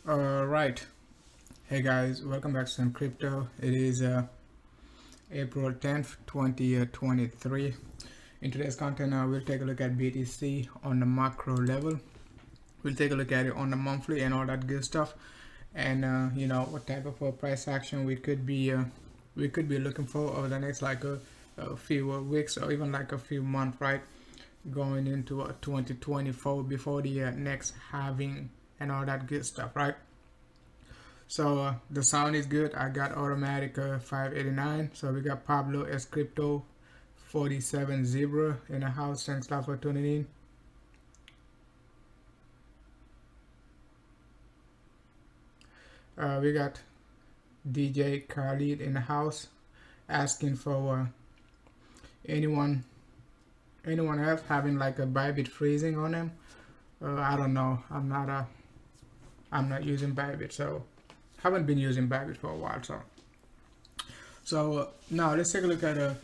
Right. Hey guys, welcome back to Some Crypto. It is April 10th, 2023. In today's content, we'll take a look at BTC on the macro level. We'll take a look at it on the monthly and all that good stuff, and what type of price action we could be looking for over the next a few weeks or even like a few months, right? Going into 2024 before the next halving and all that good stuff, right? So the sound is good. I got automatic 589. So we got Pablo S Crypto 47 in the house. Thanks a lot for tuning in. We got DJ Khalid in the house asking for anyone else having like a Bybit freezing on them. I don't know. I'm not using Bybit, so haven't been using Bybit for a while. So now let's take a look at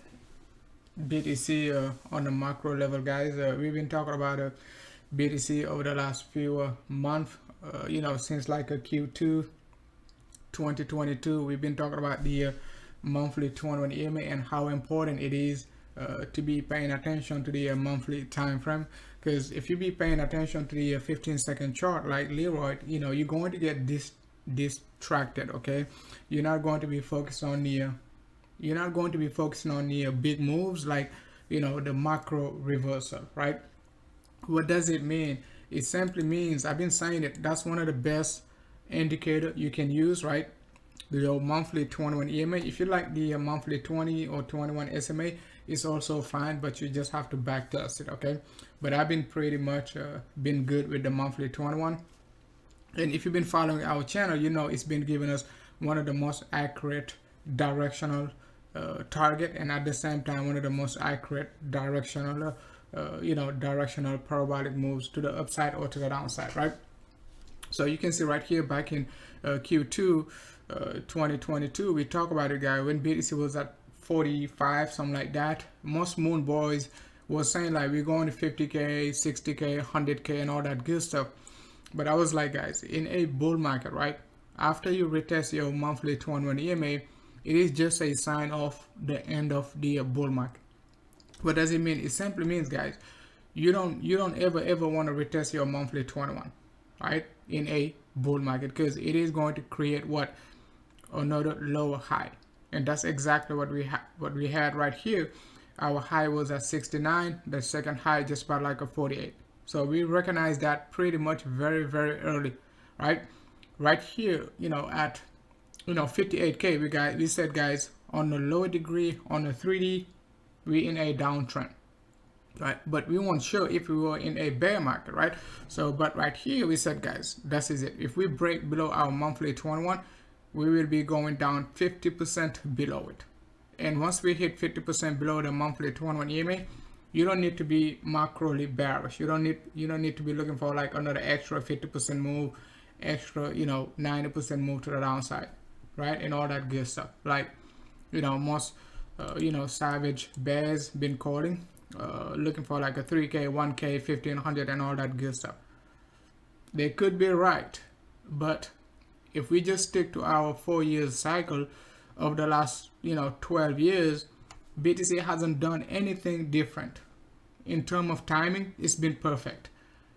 BTC on the macro level, guys. We've been talking about BTC over the last few months. Since like a Q2 2022, we've been talking about the monthly 21-EMA and how important it is to be paying attention to the monthly time frame. Because if you be paying attention to the 15-second chart like Leroy, you're going to get distracted. Okay, you're not going to be focused on the big moves like the macro reversal, right? What does it mean? It simply means, I've been saying it, that's one of the best indicator you can use, right? The monthly 21-EMA. If you like the monthly 20 or 21 SMA, it's also fine, but you just have to back test it, okay? But I've been pretty much been good with the monthly 21. And if you've been following our channel, it's been giving us one of the most accurate directional target, and at the same time one of the most accurate directional directional parabolic moves to the upside or to the downside, right? So you can see right here back in Q2 2022, we talk about it, guys, when BTC was at 45, something like that. Most moon boys was saying like we're going to 50k, 60k, 100k and all that good stuff. But I was like, guys, in a bull market, right, after you retest your monthly 21-EMA, it is just a sign of the end of the bull market. What does it mean? It simply means, guys, you don't ever want to retest your monthly 21, right, in a bull market, because it is going to create what, another lower high. And that's exactly what we had right here. Our high was at 69, the second high just about like a 48. So we recognize that pretty much very early, right? Right here, at 58k, we said, guys, on the lower degree, on the 3D, we in a downtrend, right? But we weren't sure if we were in a bear market, right? So, but right here we said, guys, this is it. If we break below our monthly 21, we will be going down 50% below it. And once we hit 50% below the monthly 21-EMA, you don't need to be macroly bearish. You don't need to be looking for like another extra 50% move, extra 90% move to the downside, right? And all that good stuff. Like most savage bears been calling, looking for like a 3k, 1k, 1500 and all that good stuff. They could be right, but if we just stick to our 4 years cycle of the last 12 years, BTC hasn't done anything different. In terms of timing, it's been perfect.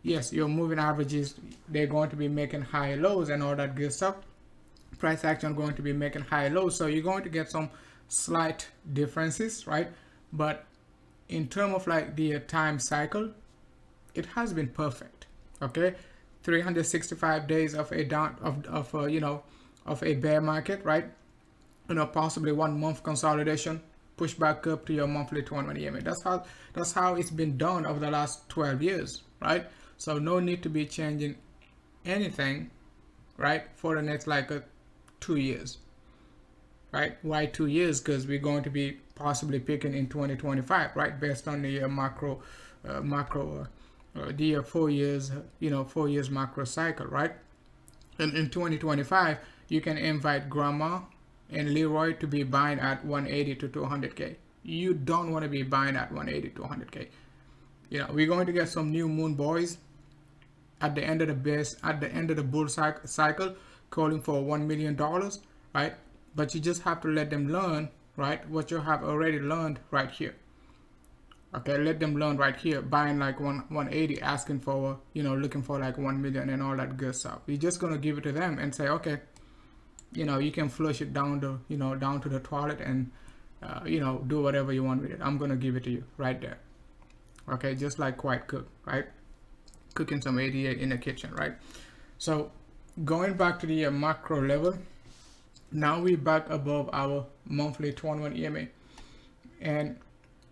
Yes, your moving averages, they're going to be making high lows and all that good stuff. Price action going to be making high lows, so you're going to get some slight differences, right? But in terms of like the time cycle, it has been perfect. Okay, 365 days of a of a bear market, right? Possibly 1 month consolidation, push back up to your monthly 21-EMA. That's how it's been done over the last 12 years, right? So no need to be changing anything, right, for the next like 2 years, right? Why 2 years? Because we're going to be possibly picking in 2025, right, based on the macro the 4 years 4 years macro cycle, right? And in 2025 you can invite grandma and Leroy to be buying at 180 to 200k. You don't want to be buying at 180 to 100k. We're going to get some new moon boys at the end of the bull cycle, calling for $1 million, right? But you just have to let them learn, right, what you have already learned right here. Okay, let them learn right here, buying like 180, asking for, you know, looking for like 1 million and all that good stuff. You're just gonna give it to them and say, okay, you know, you can flush it down to, you know, down to the toilet and you know, do whatever you want with it. I'm gonna give it to you right there. Okay, just like Quiet Cook, right? Cooking some 88 in the kitchen, right? So going back to the macro level, now we're back above our monthly 21-EMA. And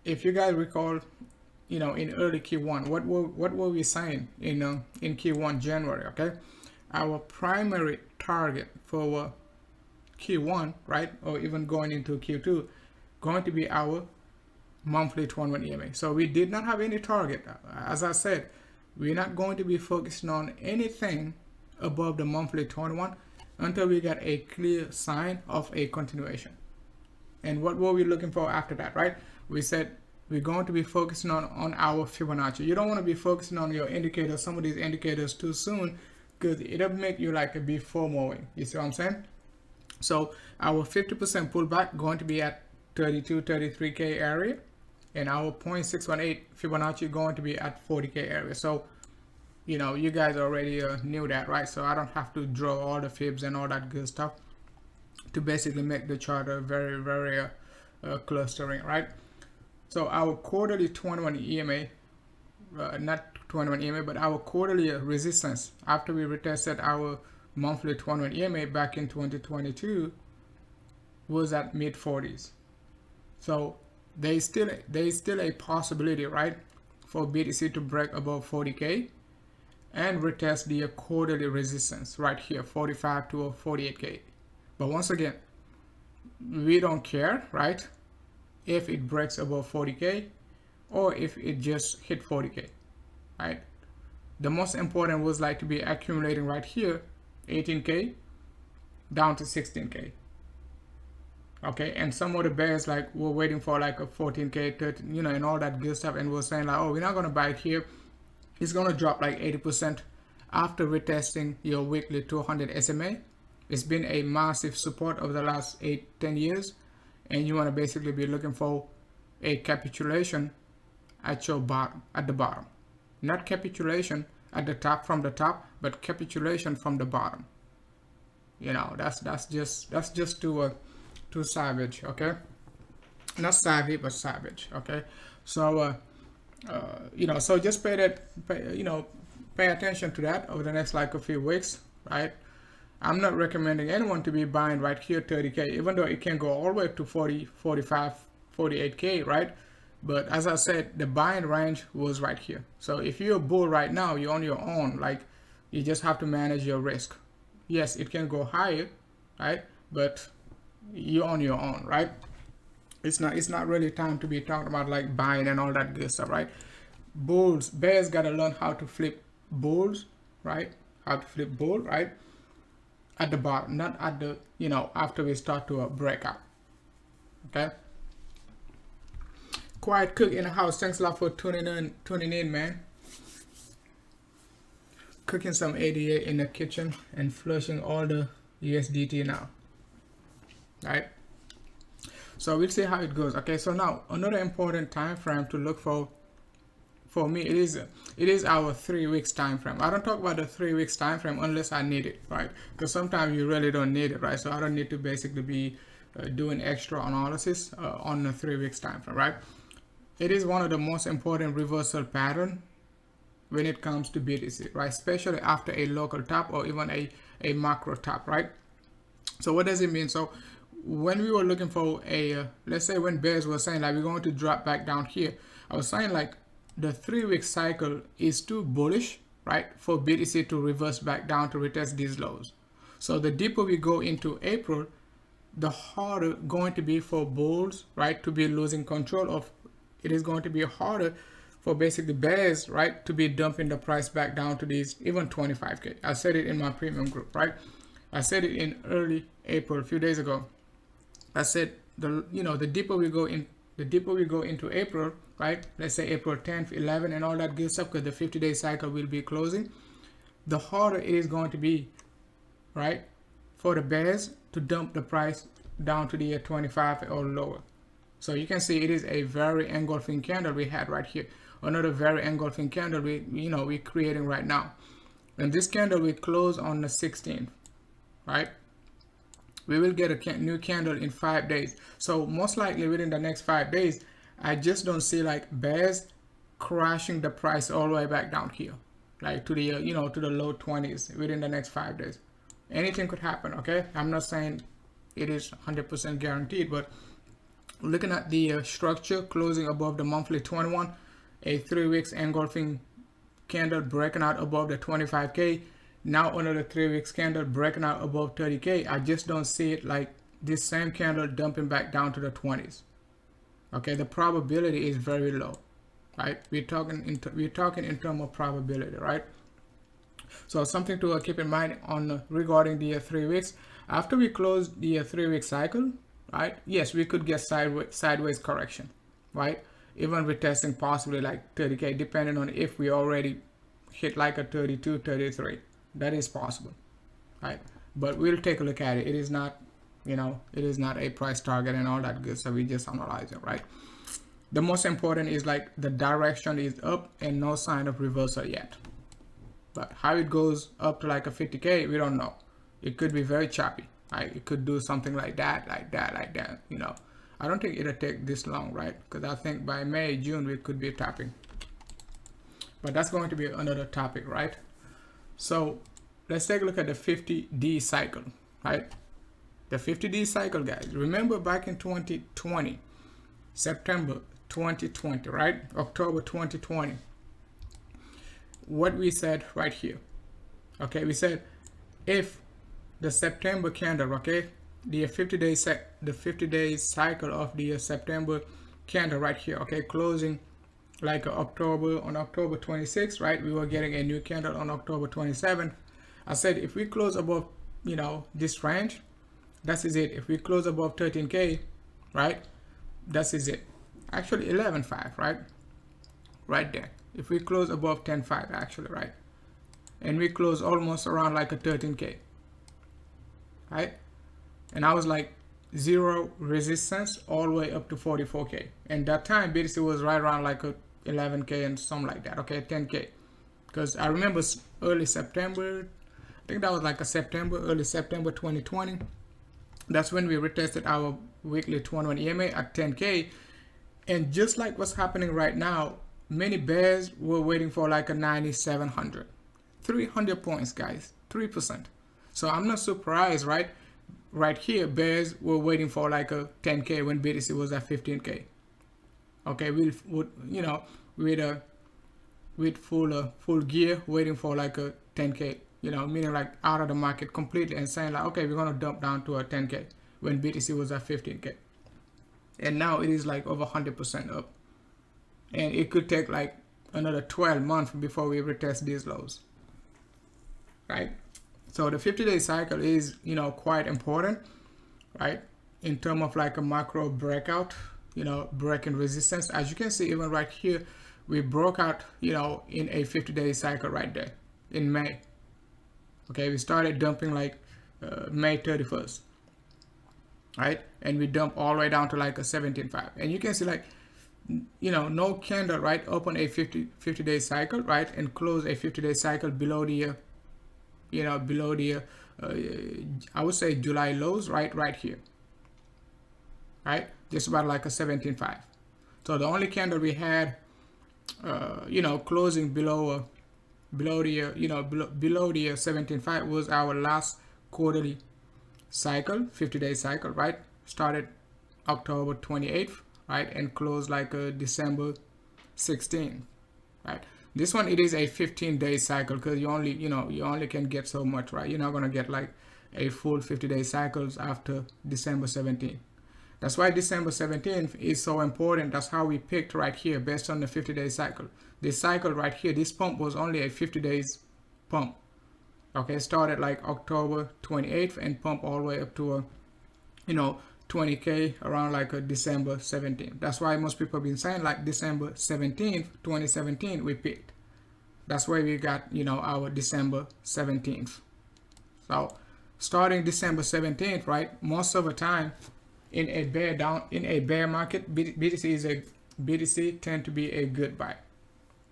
if you guys recall, you know, in early Q1, what were we saying in Q1 January? Okay, our primary target for Q1, right, or even going into Q2, going to be our monthly 21-EMA. So we did not have any target. As I said, we're not going to be focusing on anything above the monthly 21 until we get a clear sign of a continuation. And what were we looking for after that, right? We said we're going to be focusing on our Fibonacci. You don't want to be focusing on your indicators, some of these indicators too soon, because it'll make you like a be FOMOing. You see what I'm saying? So our 50% pullback going to be at 33K area, and our 0.618 Fibonacci going to be at 40K area. So, you know, you guys already knew that, right? So I don't have to draw all the fibs and all that good stuff to basically make the chart a very clustering, right? So our quarterly 21-EMA, not 21-EMA, but our quarterly resistance after we retested our monthly 21-EMA back in 2022 was at mid 40s. So there's still a possibility, right, for BTC to break above 40K and retest the quarterly resistance right here, 45 to 48K. But once again, we don't care, right, if it breaks above 40K or if it just hit 40K, right? The most important was like to be accumulating right here, 18K down to 16K. Okay, and some of the bears like were waiting for like a 14K, 13, you know, and all that good stuff, and was saying like, oh, we're not gonna buy it here. It's gonna drop like 80% after retesting your weekly 200 SMA. It's been a massive support over the last 8-10 years, and you want to basically be looking for a capitulation at your bottom, at the bottom, not capitulation at the top from the top, but capitulation from the bottom. You know, that's just too savage. Okay, not savvy but savage. Okay, so you know, so just pay attention to that over the next like a few weeks, right? I'm not recommending anyone to be buying right here 30K, even though it can go all the way to 40, 45, 48K, right? But as I said, the buying range was right here. So if you're a bull right now, you're on your own. Like, you just have to manage your risk. Yes, it can go higher, right? But you're on your own, right? It's not really time to be talking about like buying and all that good stuff, right? Bears gotta learn how to flip bulls, right? How to flip bull, right? At the bottom, not at the, you know, after we start to break out. Okay. Quiet Cook in the house. Thanks a lot for tuning in, man. Cooking some 88 in the kitchen and flushing all the USDT now. Right. So we'll see how it goes. Okay. So now another important time frame to look for me, it is our 3 weeks time frame. I don't talk about the 3 weeks time frame unless I need it, right? Because sometimes you really don't need it, right? So I don't need to basically be doing extra analysis on the 3 weeks time frame, right? It is one of the most important reversal pattern when it comes to BTC, right? Especially after a local top or even a macro top, right? So what does it mean? So when we were looking for a let's say when bears were saying like we're going to drop back down here, I was saying like the 3 week cycle is too bullish, right, for BTC to reverse back down to retest these lows. So the deeper we go into April, the harder going to be for bulls, right, to be losing control of. It is going to be harder for basically bears, right, to be dumping the price back down to these even 25K. I said it in my premium group, right? I said it in early April, a few days ago. I said the deeper we go into April, right? Let's say April 10th, 11th, and all that good stuff, because the 50-day cycle will be closing. the harder it is going to be, right, for the bears to dump the price down to the 25 or lower. So you can see it is a very engulfing candle we had right here. Another very engulfing candle we're creating right now. And this candle will close on the 16th, right? We will get a new candle in 5 days. So most likely within the next 5 days, I just don't see like bears crashing the price all the way back down here, like to the to the low 20s within the next 5 days. Anything could happen. Okay, I'm not saying it is 100% guaranteed, but looking at the structure closing above the monthly 21, a 3 weeks engulfing candle breaking out above the 25k, now another 3 weeks candle breaking out above 30k. I just don't see it like this same candle dumping back down to the 20s. Okay, the probability is very low, right? We're talking in terms of probability, right? So something to keep in mind on regarding the 3 weeks. After we close the 3 week cycle, right? Yes, we could get sideways correction, right? Even retesting possibly like 30k, depending on if we already hit like a 32, 33. That is possible, right? But we'll take a look at it. It is not, it is not a price target and all that good. So we just analyze it, right? The most important is like the direction is up and no sign of reversal yet. But how it goes up to like a 50k, we don't know. It could be very choppy. Right? It could do something like that. I don't think it'll take this long, right? Because I think by May, June, we could be tapping. But that's going to be another topic, right? So let's take a look at the 50D cycle, right? The 50D cycle, guys. Remember back in 2020, September 2020, right? October 2020. What we said right here. Okay, we said if the September candle, okay, the 50 day cycle of the September candle right here, okay, closing like on October 26th, right? We were getting a new candle on October 27th. I said if we close above, this range, that is it. If we close above 13k, right, that is it. Actually 11.5, right? Right there. If we close above 10.5, actually, right? And we close almost around like a 13k, right? And I was like zero resistance all the way up to 44k. And that time BTC was right around like a 11k and something like that, okay, 10k. Because I remember early September, I think that was like early September 2020. That's when we retested our weekly 21-EMA at 10k. And just like what's happening right now, many bears were waiting for like a 9,700. 300 points, guys, 3%. So I'm not surprised, right? Right here, bears were waiting for like a 10k when BTC was at 15k. Okay, with full gear, waiting for like a 10k. Meaning like out of the market completely and saying like, okay, we're gonna dump down to a 10k when BTC was at 15k. And now it is like over 100% up. And it could take like another 12 months before we retest these lows, right? So the 50-day cycle is, quite important, right? In terms of like a macro breakout, breaking resistance. As you can see, even right here, we broke out, in a 50-day cycle right there in May. Okay, we started dumping like May 31st, right? And we dumped all the way down to like a 17.5. And you can see like, no candle, right? Open a 50-day cycle, right? And close a 50-day cycle below the, I would say July lows, right here, right? Just about like a 17.5. So the only candle we had, closing below the 17.5 was our last quarterly cycle, 50-day cycle, right? Started October 28th, right? And closed like a December 16th, right? This one, it is a 15-day cycle because you only can get so much, right? You're not going to get like a full 50-day cycles after December 17th. That's why December 17th is so important. That's how we picked right here based on the 50-day cycle. This cycle right here, this pump was only a 50 days pump. Okay, started like October 28th and pump all the way up to a, 20k around like a December 17th. That's why most people have been saying like December 17th, 2017, we picked. That's why we got, you know, our December 17th. So starting December 17th, right, most of the time in a bear market, BTC tend to be a good buy.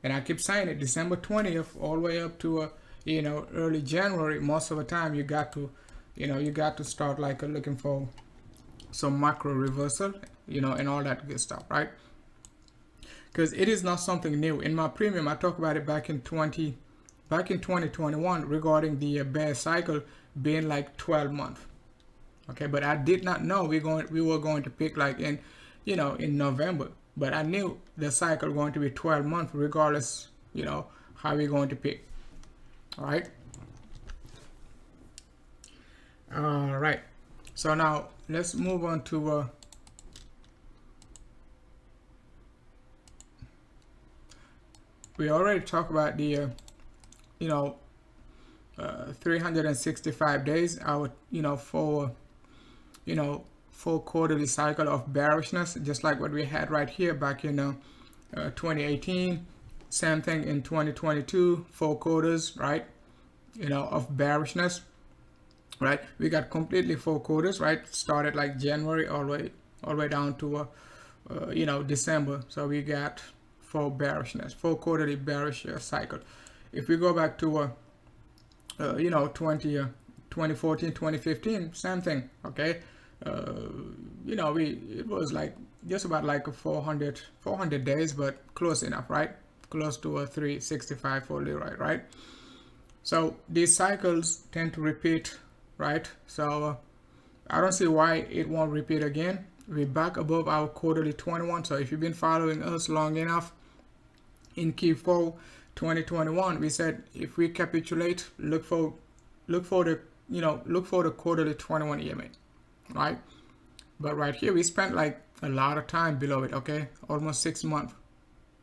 And I keep saying it, December 20th all the way up to you know, early January, most of the time you got to, you know, you got to start like looking for some macro reversal, you know, and all that good stuff, right? Because it is not something new. In my premium, I talked about it back in 2021 regarding the bear cycle being like 12 months. Okay, but I did not know we were going to pick like in, you know, in November. But I knew the cycle going to be 12 months regardless, you know, how we're going to pick. All right. All right. So now let's move on to we already talked about the you know 365 days, our full quarterly cycle of bearishness, just like what we had right here back in 2018. Same thing in 2022, 4 quarters, right, of bearishness, right? We got completely 4 quarters, right? Started like January all the way down to December. So we got 4 quarterly bearish cycle. If we go back to 2014, 2015, same thing. Okay, it was like just about like a 400 days, but close enough, right? Close to a 365 for Leroy, right? So these cycles tend to repeat, right? So I don't see why it won't repeat again. We're back above our quarterly 21. So if you've been following us long enough, in Q4 2021, we said if we capitulate, look for the quarterly 21ema, right? But right here we spent like a lot of time below it, okay, almost 6 months,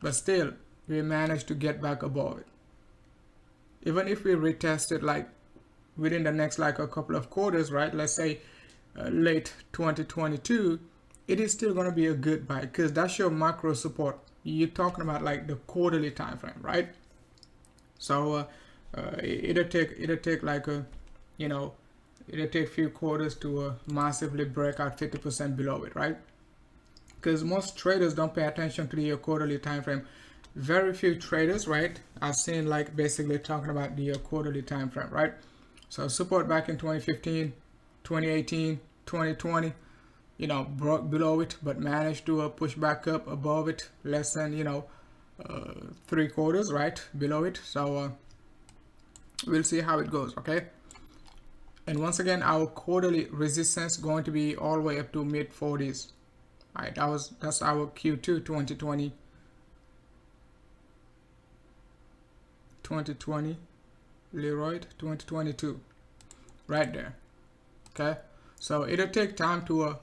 but still we managed to get back above it. Even if we retest it like within the next like a couple of quarters, right, let's say late 2022, it is still going to be a good buy because that's your macro support. You're talking about like the quarterly time frame, right? So it'll take like it'll take few quarters to massively break out 50% below it, right? Because most traders don't pay attention to the quarterly time frame. Very few traders, right, I've seen like basically talking about the quarterly time frame, right? So support back in 2015, 2018, 2020, broke below it, but managed to push back up above it, less than 3 quarters, right, below it. So we'll see how it goes, okay? And once again, our quarterly resistance going to be all the way up to mid 40s, right? That's our Q2 2020 Leroy 2022 right there, okay? So it'll take time to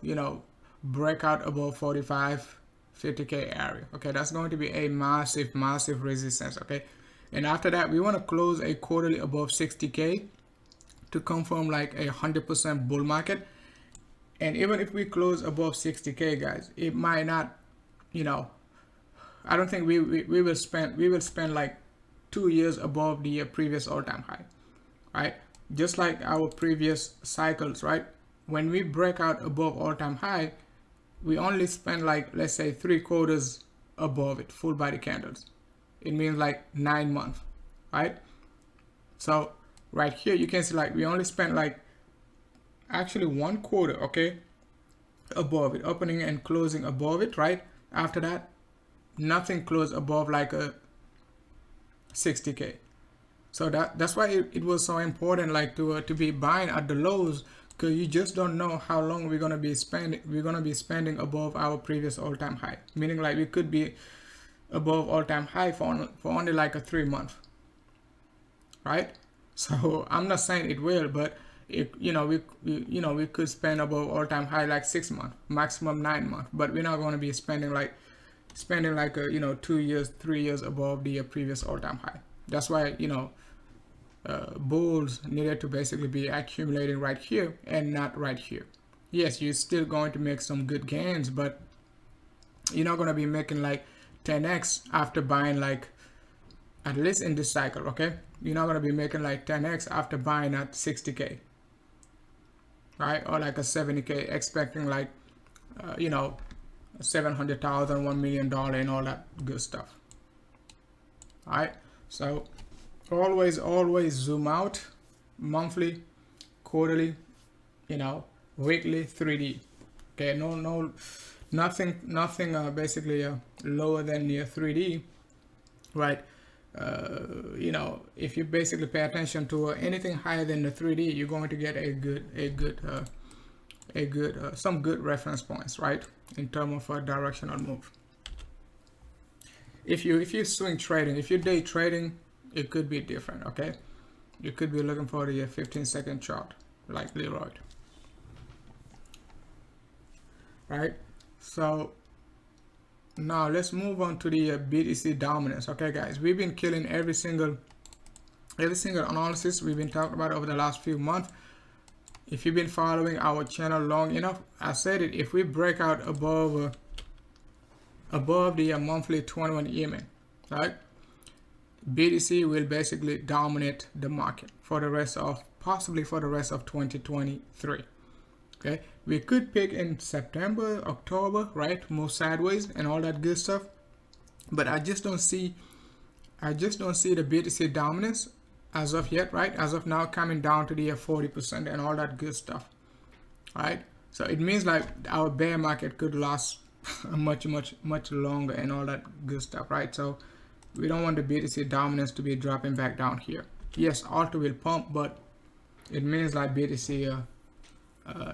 break out above 45 50k area, okay? That's going to be a massive resistance, okay? And after that, we want to close a quarterly above 60k to confirm like a 100% bull market. And even if we close above 60k, guys, it might not, I don't think we will spend like 2 years above the previous all-time high, right? Just like our previous cycles, right? When we break out above all-time high, we only spend like, let's say 3 quarters above it, full body candles. It means like 9 months, right? So right here you can see like we only spent like actually 1 quarter, okay, above it, opening and closing above it, right? After that, nothing closed above like a 60k. So that's why it was so important like to be buying at the lows, because you just don't know how long we're gonna be spending above our previous all-time high. Meaning like we could be above all-time high for only like a 3 month, right? So I'm not saying it will, but we could spend above all-time high like 6 months, maximum 9 months, but we're not going to be spending like a 2 years, 3 years above the previous all-time high. That's why bulls needed to basically be accumulating right here and not right here. Yes, you're still going to make some good gains, but you're not going to be making like 10x after buying like at least in this cycle. Okay, you're not going to be making like 10x after buying at 60k, right? Or like a 70k, expecting like you know, 700,000, $1 million and all that good stuff. All right, so always zoom out, monthly, quarterly, you know, weekly, 3D. Okay, nothing basically lower than your 3D, right? You know, if you basically pay attention to anything higher than the 3D, you're going to get some good reference points, right, in terms of a directional move. If you're swing trading, if you're day trading, it could be different. Okay, you could be looking for the 15-second chart like Leroy, right? So now let's move on to the BTC dominance. Okay guys, we've been killing every single analysis we've been talking about over the last few months. If you've been following our channel long enough, I said it, if we break out above the monthly 21-EMA, right, BTC will basically dominate the market for the rest of, possibly for the rest of 2023. Okay, we could pick in September, October, right, move sideways and all that good stuff, but I just don't see the BTC dominance as of yet, right? As of now, coming down to the 40% and all that good stuff, right? So it means like our bear market could last much longer and all that good stuff, right? So we don't want the BTC dominance to be dropping back down here. Yes, Alto will pump, but it means like BTC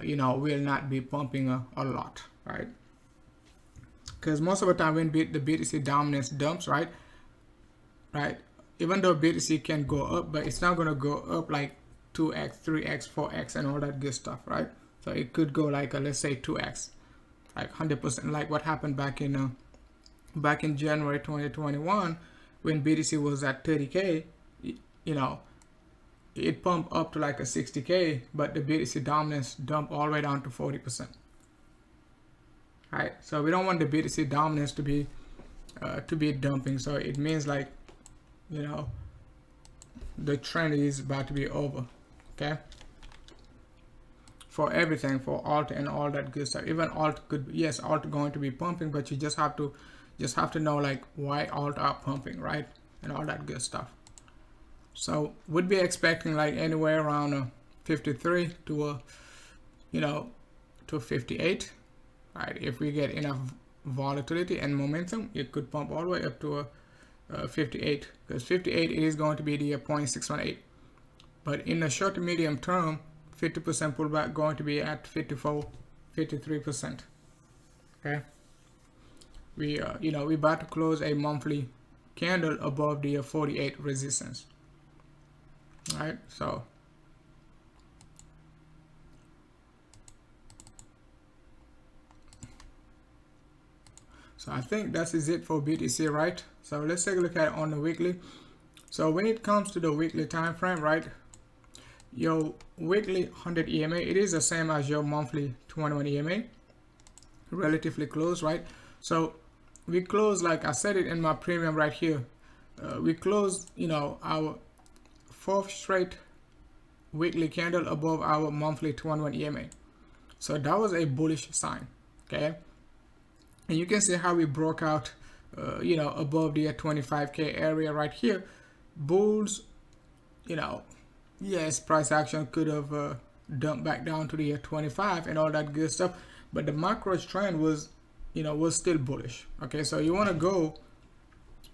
you know, will not be pumping a lot, right? Because most of the time when the BTC dominance dumps, right, even though BTC can go up, but it's not going to go up like 2x, 3x, 4x and all that good stuff, right? So it could go like let's say 2x, like 100%, like what happened back in January 2021 when BTC was at 30k. You know, it pumped up to like a 60k, but the BTC dominance dumped all the way down to 40%. Right, so we don't want the BTC dominance to be dumping. So it means like, you know, the trend is about to be over. Okay, for everything, for alt and all that good stuff. Even alt could, yes, alt going to be pumping, but you just have to know like why alt are pumping, right, and all that good stuff. So would be expecting like anywhere around 53 to you know, to 58, right? If we get enough volatility and momentum, it could pump all the way up to 58, because 58 is going to be the 0.618. But in the short to medium term, 50% pullback going to be at 54, 53%. Okay, we you know, we about to close a monthly candle above the 48 resistance. All right, so I think that is it for BTC, right? So let's take a look at it on the weekly. So when it comes to the weekly time frame, right, your weekly 100 EMA, it is the same as your monthly 21 EMA, relatively close, right? So we close, like I said it in my premium right here, we closed, you know, our 4th straight weekly candle above our monthly 21 EMA. So that was a bullish sign. Okay, and you can see how we broke out you know, above the 25k area right here. Bulls, you know, yes, price action could have dumped back down to the 25 and all that good stuff, but the macro trend was, you know, was still bullish. Okay, so you want to go,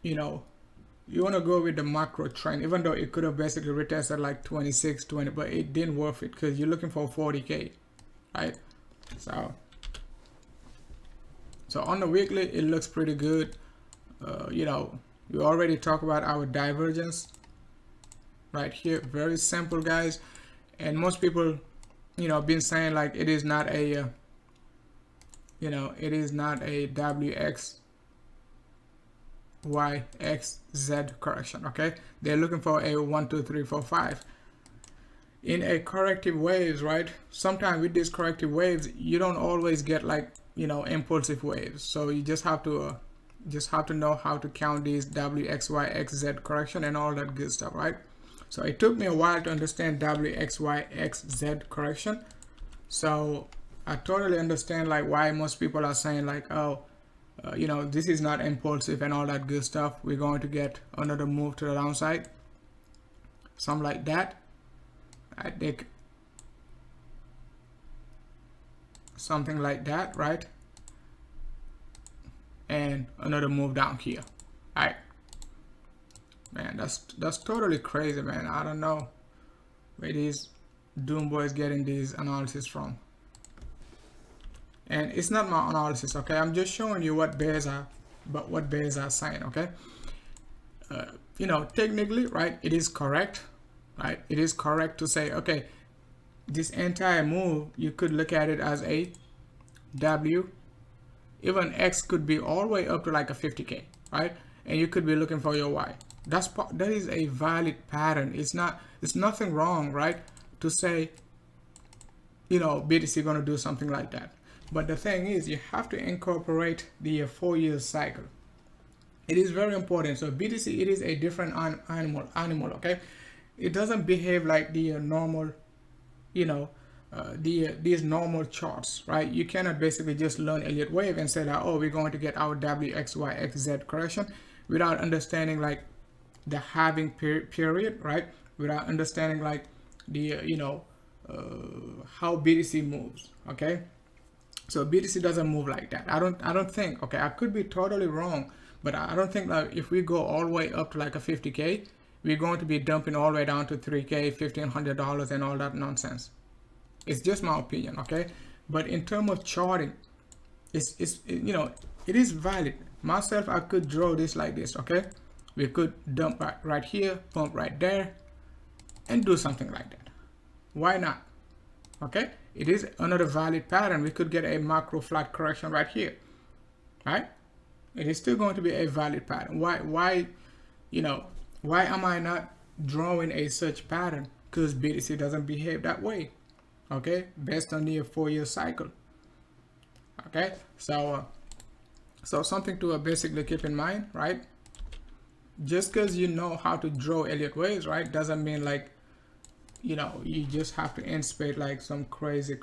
you know, you want to go with the macro trend, even though it could have basically retested like 26, 20, but it didn't worth it because you're looking for 40k, right? So on the weekly, it looks pretty good. You know, we already talked about our divergence right here. Very simple, guys. And most people, you know, been saying like it is not a, you know, it is not a WX Y X Z correction. Okay, they're looking for a 1 2 3 4 5 in a corrective waves, right? Sometimes with these corrective waves, you don't always get like, you know, impulsive waves, so you just have to Just have to know how to count these WXYXZ correction and all that good stuff, right? So it took me a while to understand WXYXZ correction. So I totally understand like why most people are saying like, oh, you know, this is not impulsive and all that good stuff. We're going to get another move to the downside, something like that. I think something like that, right? And another move down here. All right, man, that's totally crazy, man. I don't know where these doom boys getting these analysis from. And it's not my analysis, okay? I'm just showing you what bears are, but what bears are saying, okay? You know, technically, right, it is correct, right? It is correct to say, okay, this entire move, you could look at it as a W. Even X could be all the way up to like a 50K, right? And you could be looking for your Y. That is a valid pattern. It's nothing wrong, right, to say, you know, BTC gonna do something like that. But the thing is, you have to incorporate the 4-year cycle. It is very important. So BTC, it is a different animal, okay? It doesn't behave like the normal, you know, these normal charts, right? You cannot basically just learn Elliott wave and say that, oh, we're going to get our WXYXZ correction without understanding like the halving period, right? Without understanding like the you know, how BTC moves, okay? So BTC doesn't move like that. I don't think, okay, I could be totally wrong, but I don't think like if we go all the way up to like a 50K, we're going to be dumping all the way down to 3K, $1,500 and all that nonsense. It's just my opinion, okay? But in terms of charting, you know, it is valid. Myself, I could draw this like this, okay? We could dump right here, pump right there, and do something like that. Why not? Okay, it is another valid pattern. We could get a macro flat correction right here, right? It is still going to be a valid pattern. Why, you know, why am I not drawing a such pattern? Because BTC doesn't behave that way, okay? Based on the 4-year cycle, okay? So, so something to basically keep in mind, right? Just because you know how to draw Elliott waves, right, doesn't mean like, you know, you just have to anticipate like some crazy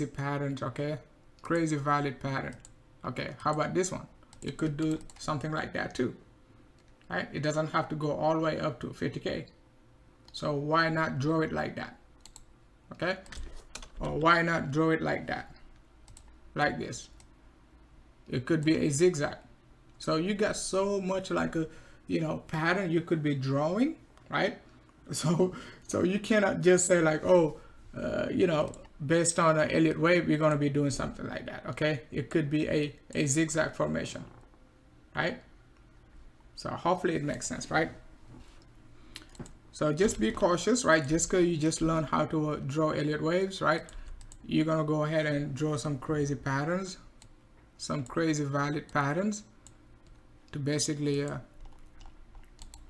patterns, okay? Crazy valid pattern. Okay, how about this one? You could do something like that too, right? It doesn't have to go all the way up to 50K. So why not draw it like that? Okay, or why not draw it like that, like this? It could be a zigzag. So you got so much like a, you know, pattern you could be drawing, right? So you cannot just say like, oh, you know, based on an Elliott wave, we're going to be doing something like that, okay? It could be a zigzag formation, right? So hopefully it makes sense, right? So just be cautious, right? Just because you just learn how to draw Elliott waves, right? You're going to go ahead and draw some crazy patterns, some crazy valid patterns to basically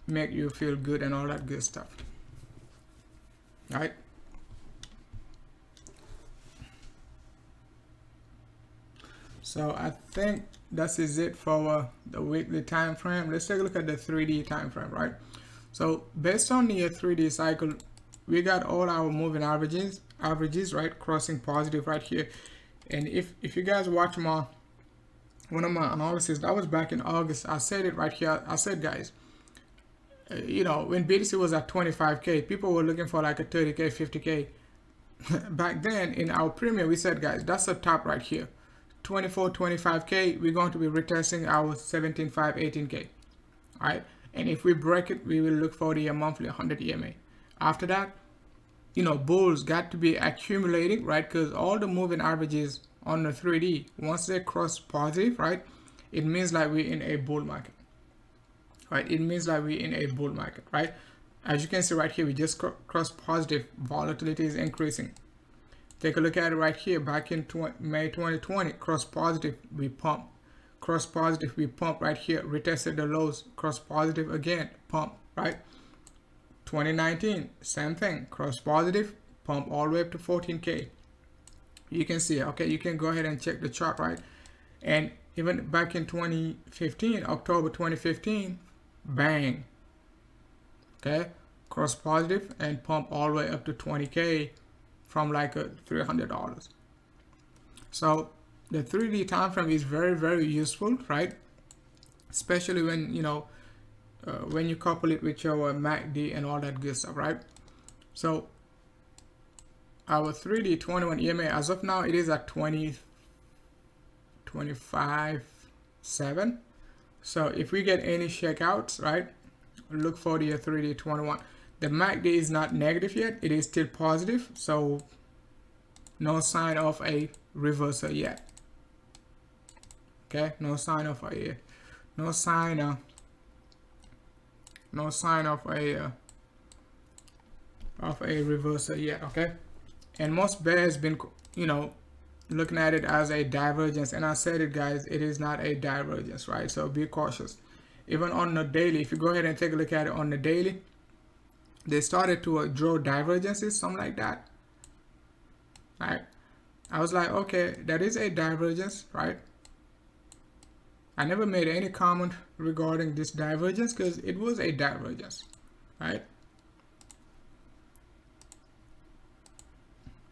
make you feel good and all that good stuff. All right. So I think that is it for the weekly time frame. Let's take a look at the 3D time frame, right? So based on the 3D cycle, we got all our moving averages, right, crossing positive right here. And if you guys watch one of my analysis, that was back in August. I said it right here. I said, guys, you know, when BTC was at 25K, people were looking for like a 30K, 50K. Back then in our premium, we said, guys, that's the top right here. 24, 25K, we're going to be retesting our 17.5, 18K. All right. And if we break it, we will look for the monthly 100 EMA. After that, you know, bulls got to be accumulating, right? Because all the moving averages on the 3D, once they cross positive, right, it means like we're in a bull market. Right, it means like we're in a bull market, right? As you can see right here, we just crossed positive. Volatility is increasing. Take a look at it right here. Back in May 2020, cross positive, we pump. Cross positive, we pump right here. Retested the lows, cross positive again, pump, right? 2019, same thing. Cross positive, pump all the way up to 14K. You can see, okay, you can go ahead and check the chart, right? And Even back in 2015, October 2015, bang. Okay, cross positive and pump all the way up to 20K from like $300. So the 3D time frame is very, very useful, right? Especially when when you couple it with your MACD and all that good stuff, right? So our 3D 21ema as of now, it is at 25.7. So if we get any shakeouts, right, look for the 3D 21. The MACD is not negative yet, it is still positive, so no sign of a reversal yet. Okay, no sign of a reversal yet. Okay, and most bears been looking at it as a divergence, and I said it, guys, it is not a divergence, right? So be cautious. Even on the daily, if you go ahead and take a look at it on the daily, they started to draw divergences, something like that, right? I was like, okay, that is a divergence, right? I never made any comment regarding this divergence because it was a divergence, right?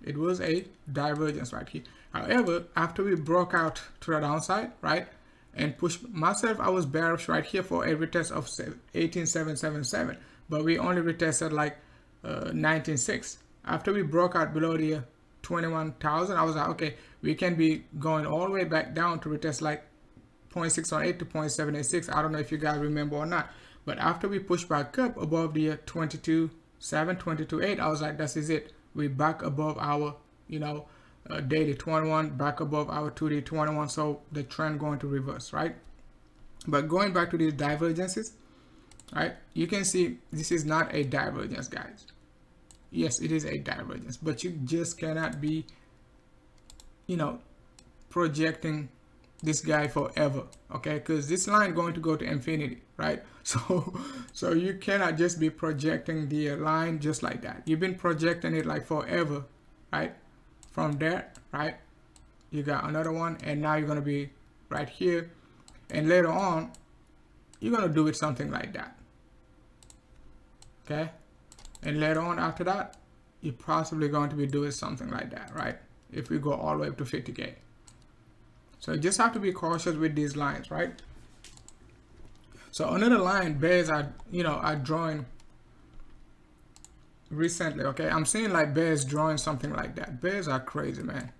It was a divergence right here. However, after we broke out to the downside, right, and pushed myself, I was bearish right here for a retest of 18,777, but we only retested like 19.6. After we broke out below the 21,000, I was like, okay, we can be going all the way back down to retest like 0.618 to 0.786. I don't know if you guys remember or not, but after we pushed back up above the 22.7, 22.8, I was like, this is it. We back above our daily 21, back above our 2D 21, so the trend going to reverse, right? But going back to these divergences, right, you can see this is not a divergence, guys. Yes, it is a divergence, but you just cannot be projecting this guy forever, okay? Because this line going to go to infinity, right? So you cannot just be projecting the line just like that. You've been projecting it like forever, right? From there, right, you got another one, and now you're going to be right here, and later on you're going to do it something like that, okay? And later on after that, you're possibly going to be doing something like that, right? If we go all the way up to 50K. So you just have to be cautious with these lines, right? So another line bears are drawing recently, okay? I'm seeing like bears drawing something like that. Bears are crazy, man.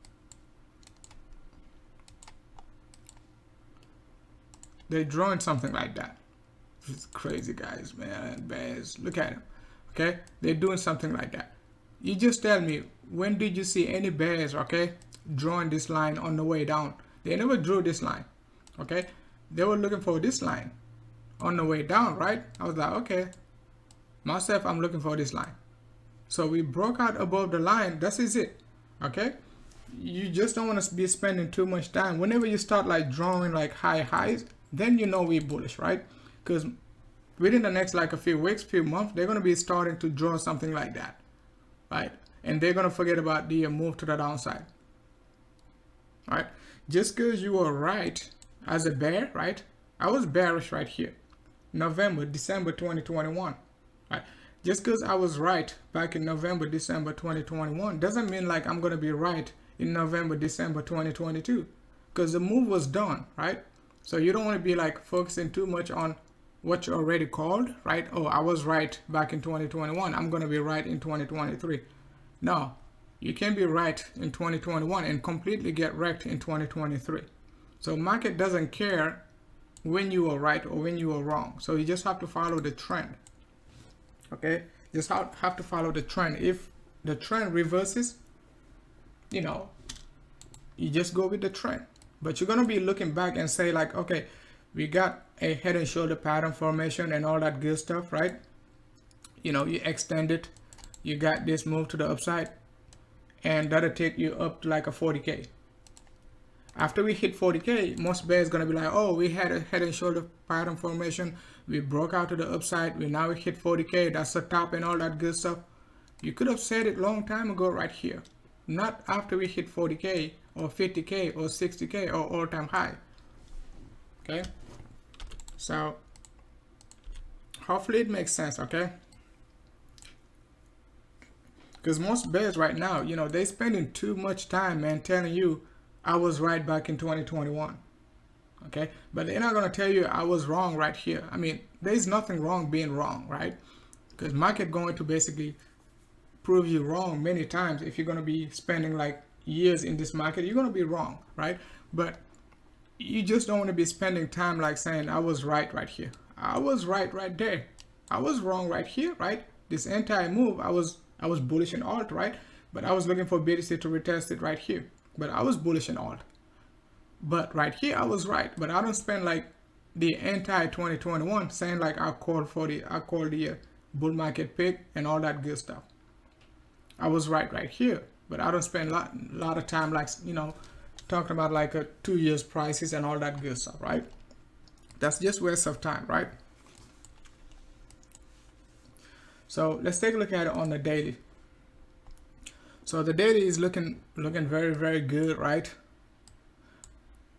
They're drawing something like that. It's crazy, guys, man. Bears, look at them, okay? They're doing something like that. You just tell me, when did you see any bears, okay, drawing this line on the way down? They never drew this line, okay? They were looking for this line on the way down, right? I was like, okay, myself, I'm looking for this line. So we broke out above the line. That is it, okay? You just don't want to be spending too much time. Whenever you start like drawing like high highs, then we're bullish, right? Because within the next like a few weeks, few months, they're going to be starting to draw something like that, right? And they're going to forget about the move to the downside, right? Just because you were right as a bear, right? I was bearish right here, December 2021, right? Just because I was right back in November, December 2021 doesn't mean like I'm going to be right in November, December 2022, because the move was done, right? So you don't want to be like focusing too much on what you already called, right? Oh, I was right back in 2021. I'm going to be right in 2023. No, you can be right in 2021 and completely get wrecked in 2023. So market doesn't care when you are right or when you are wrong. So you just have to follow the trend. Okay, just have to follow the trend. If the trend reverses, you just go with the trend. But you're gonna be looking back and say like, okay, we got a head and shoulder pattern formation and all that good stuff, right? You extend it, you got this move to the upside, and that'll take you up to like a 40K. After we hit 40K, most bears gonna be like, oh, we had a head and shoulder pattern formation, we broke out to the upside, we hit 40K, that's the top and all that good stuff. You could have said it long time ago right here, not after we hit 40K or 50K or 60K or all-time high. Okay, so hopefully it makes sense. Okay, because most bears right now, you know, they spending too much time, man, telling you I was right back in 2021. Okay, but they're not gonna tell you I was wrong right here. I mean, there's nothing wrong being wrong, right? Because market going to basically prove you wrong many times. If you're gonna be spending like years in this market, you're gonna be wrong, right? But you just don't want to be spending time like saying I was right here, I was right there, I was wrong right here, right? This entire move I was bullish in alt, right? But I was looking for BTC to retest it right here, but I was bullish in alt. But right here I was right. But I don't spend like the entire 2021 saying like I called the bull market pick and all that good stuff. I was right here, but I don't spend a lot of time like, you know, talking about like a 2 years prices and all that good stuff, right? That's just waste of time, right? So let's take a look at it on the daily. So the daily is looking very, very good, right?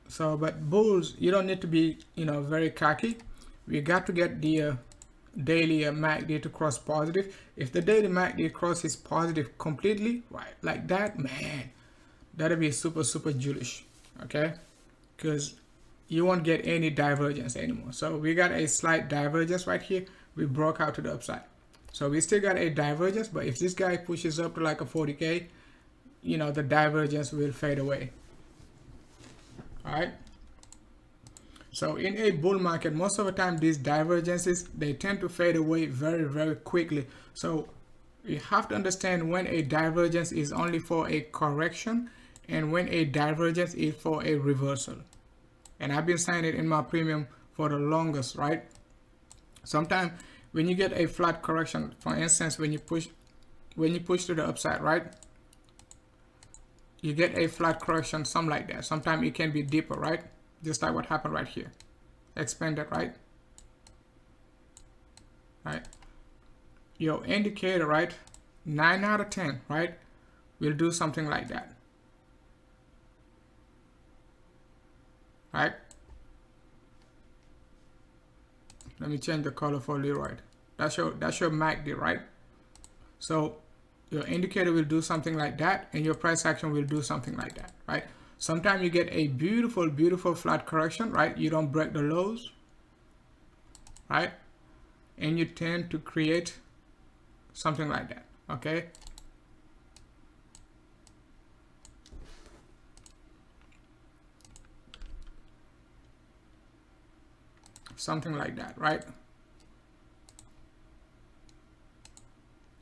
So, but bulls, you don't need to be, you know, very cocky. We got to get the daily MACD to cross positive. If the daily MACD crosses positive completely, right, like that, man, that'll be super bullish, okay? Because you won't get any divergence anymore. So we got a slight divergence right here. We broke out to the upside. So we still got a divergence, but if this guy pushes up to like a 40K, you know, the divergence will fade away. All right. So in a bull market, most of the time these divergences, they tend to fade away very, very quickly. So you have to understand when a divergence is only for a correction and when a divergence is for a reversal. And I've been saying it in my premium for the longest, right? Sometimes when you get a flat correction, for instance, when you push to the upside, right? You get a flat correction, something like that. Sometimes it can be deeper, right? Just like what happened right here. Expanded, right? Right. Your indicator, right? 9 out of 10, right? Will do something like that. Right? Let me change the color for Leroy. That's your MACD, right? So your indicator will do something like that, and your price action will do something like that, right? Sometimes you get a beautiful flat correction, right? You don't break the lows, right? And you tend to create something like that, okay? Something like that, right?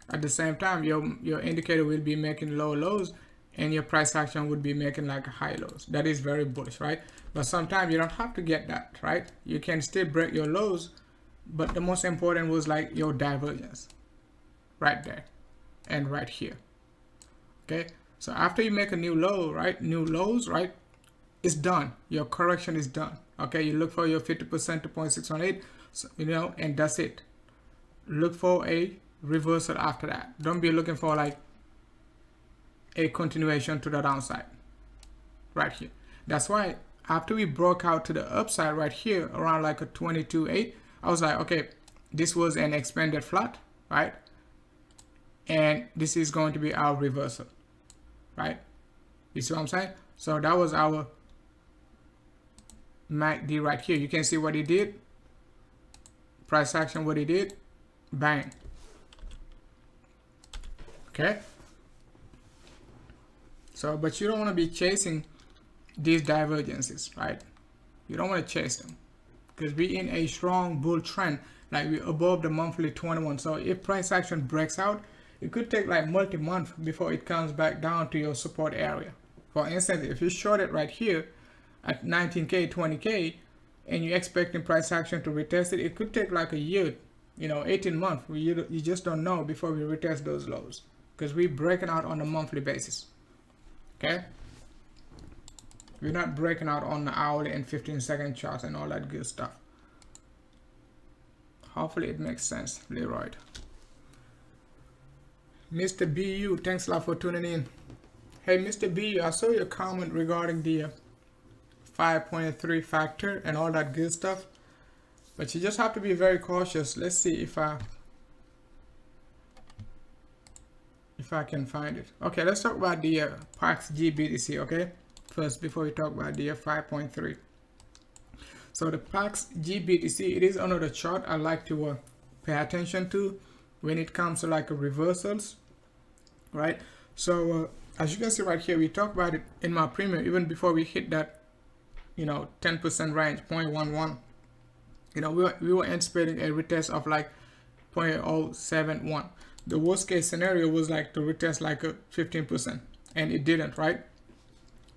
At the same time, your indicator will be making low lows and your price action would be making like high lows. That is very bullish, right? But sometimes you don't have to get that, right? You can still break your lows, but the most important was like your divergence right there and right here. Okay, so after you make a new low, right, new lows, right, it's done. Your correction is done. Okay, you look for your 50% to 0.618, so, you know, and that's it. Look for a reversal after that. Don't be looking for like a continuation to the downside right here. That's why after we broke out to the upside right here around like a 22.8, I was like, okay, this was an expanded flat, right? And this is going to be our reversal, right? You see what I'm saying? So that was our MACD right here. You can see what he did. Price action, what he did. Bang. Okay. So, but you don't want to be chasing these divergences, right? You don't want to chase them because we're in a strong bull trend, like we're above the monthly 21. So if price action breaks out, it could take like multi-month before it comes back down to your support area. For instance, if you short it right here at 19K, 20K, and you're expecting price action to retest it, it could take like a year, you know, 18 months. You just don't know before we retest those lows because we're breaking out on a monthly basis. Okay, we're not breaking out on the hourly and 15-second charts and all that good stuff. Hopefully it makes sense, Leroy. Mr. BU, thanks a lot for tuning in. Hey, Mr. BU, I saw your comment regarding the 5.3 factor and all that good stuff, but you just have to be very cautious. Let's see if I can find it. Okay, let's talk about the PAX-G BTC, okay, first before we talk about the 5.3. So the PAX-G BTC, it is another chart I like to pay attention to when it comes to like reversals, right? So as you can see right here, we talked about it in my premium even before we hit that, 10% range, 0.11. We were anticipating a retest of like 0.071. The worst case scenario was like to retest like a 15%, and it didn't, right?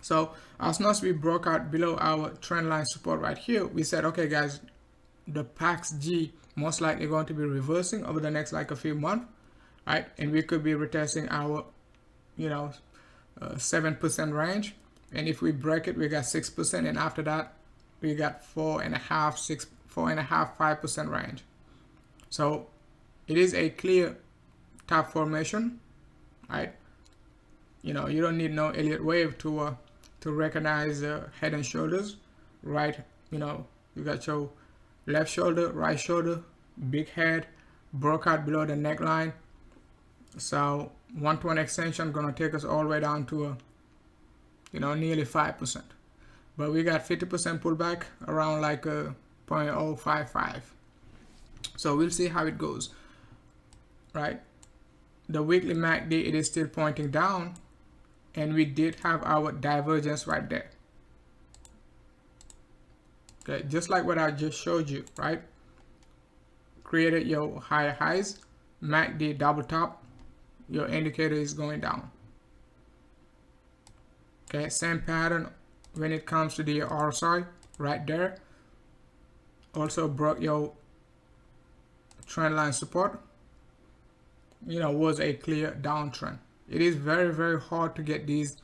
So as soon as we broke out below our trend line support right here, we said, okay guys, the PAX-G most likely going to be reversing over the next like a few months, right? And we could be retesting our 7% range, and if we break it, we got 6%, and after that we got 4.5-5% range. So it is a clear top formation, right? You don't need no Elliott wave to recognize head and shoulders, right? You got your left shoulder, right shoulder, big head, broke out below the neckline. So 120 extension gonna take us all the way down to nearly 5%, but we got 50% pullback around like a 0.055. So we'll see how it goes, right? The weekly MACD, it is still pointing down, and we did have our divergence right there. Okay, just like what I just showed you, right? Created your higher highs, MACD double top, your indicator is going down. Okay, same pattern when it comes to the RSI right there. Also broke your trend line support. Was a clear downtrend. It is very, very hard to get these,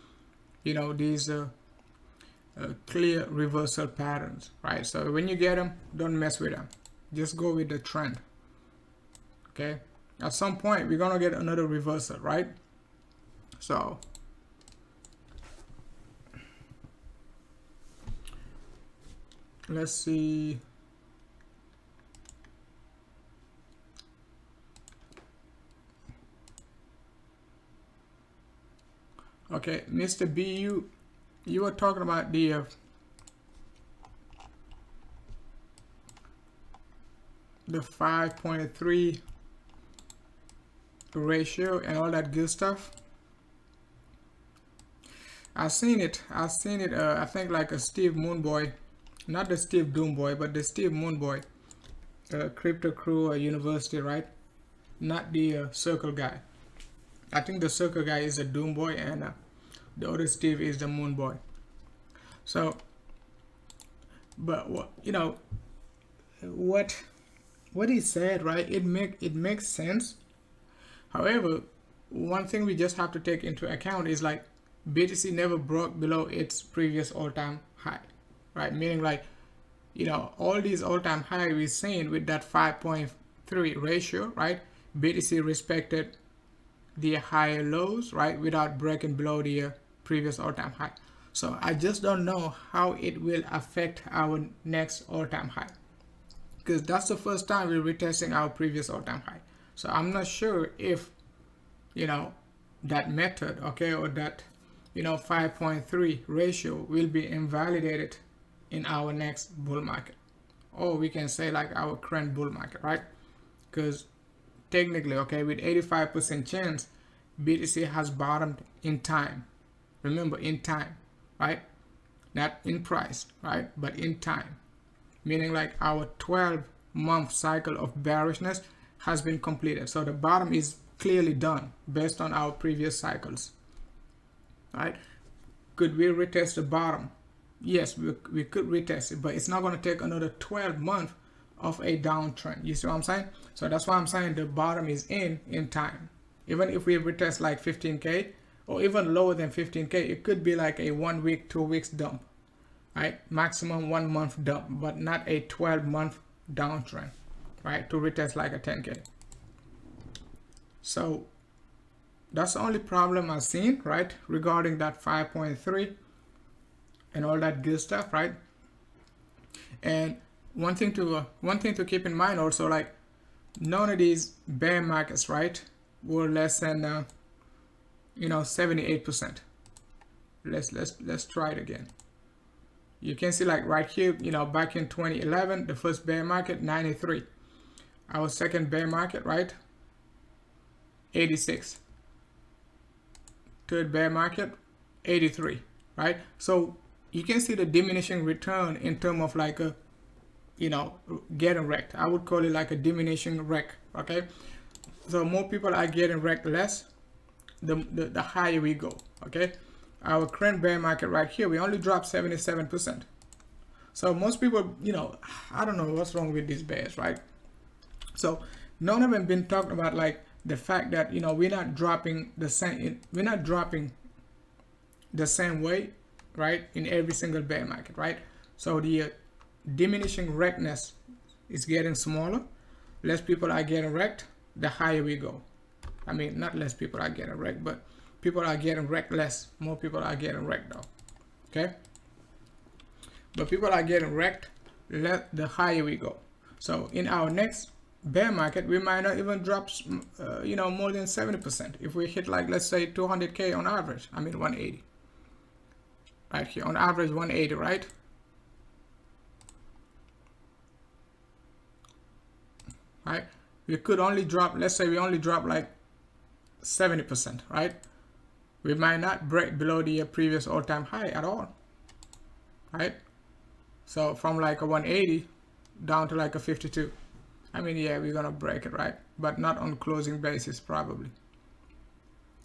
clear reversal patterns, right? So when you get them, don't mess with them. Just go with the trend. Okay. At some point, we're gonna get another reversal, right? So let's see. Okay, Mr. B, you were talking about the the 5.3 ratio and all that good stuff. I seen it. I think like a Steve Moonboy, not the Steve Doomboy, but the Steve Moonboy, Crypto Crew University, right? Not the Circle guy. I think the Circle guy is a Doomboy, and the other Steve is the Moonboy. So, but what he said, right? It makes sense. However, one thing we just have to take into account is like BTC never broke below its previous all-time high, right? Meaning like, all these all-time high we've seen with that 5.3 ratio, right? BTC respected the higher lows, right, without breaking below the previous all-time high. So I just don't know how it will affect our next all-time high, because that's the first time we're retesting our previous all-time high. So I'm not sure if that method, okay, or that 5.3 ratio will be invalidated in our next bull market, or we can say like our current bull market, right? Because technically, okay, with 85% chance, BTC has bottomed in time. Remember, in time, right? Not in price, right? But in time. Meaning like our 12-month cycle of bearishness has been completed. So the bottom is clearly done based on our previous cycles, right? Could we retest the bottom? Yes, we could retest it, but it's not going to take another 12 months of a downtrend. You see what I'm saying? So that's why I'm saying the bottom is in time. Even if we retest like 15K or even lower than 15K, it could be like a 1 week, 2 weeks dump, right? Maximum 1 month dump, but not a 12-month downtrend, right? To retest like a 10K. So that's the only problem I've seen, right, regarding that 5.3. and all that good stuff, right? And one thing to keep in mind also, like, none of these bear markets, right, were less than 78%. Let's try it again. You can see, like, right here, back in 2011, the first bear market, 93. Our second bear market, right, 86. Third bear market, 83, right? So you can see the diminishing return in terms of like a, getting wrecked. I would call it like a diminishing wreck, okay? So more people are getting wrecked less, the higher we go, okay? Our current bear market right here, we only dropped 77%. So most people, I don't know what's wrong with these bears, right? So none of them been talking about like the fact that we're not dropping the same way, right, in every single bear market, right? So the diminishing wreckness is getting smaller. Less people are getting wrecked, the higher we go. I mean, not less people are getting wrecked, but people are getting wrecked less. More people are getting wrecked though, okay? But people are getting wrecked, the higher we go. So in our next bear market, we might not even drop more than 70%. If we hit, like, let's say 200k on average, I mean 180 right here, on average 180, right? Right, we could only drop, let's say we only drop like 70%, right? We might not break below the previous all-time high at all, right? So from like a 180 down to like a 52. I mean, yeah, we're gonna break it, right? But not on closing basis, probably.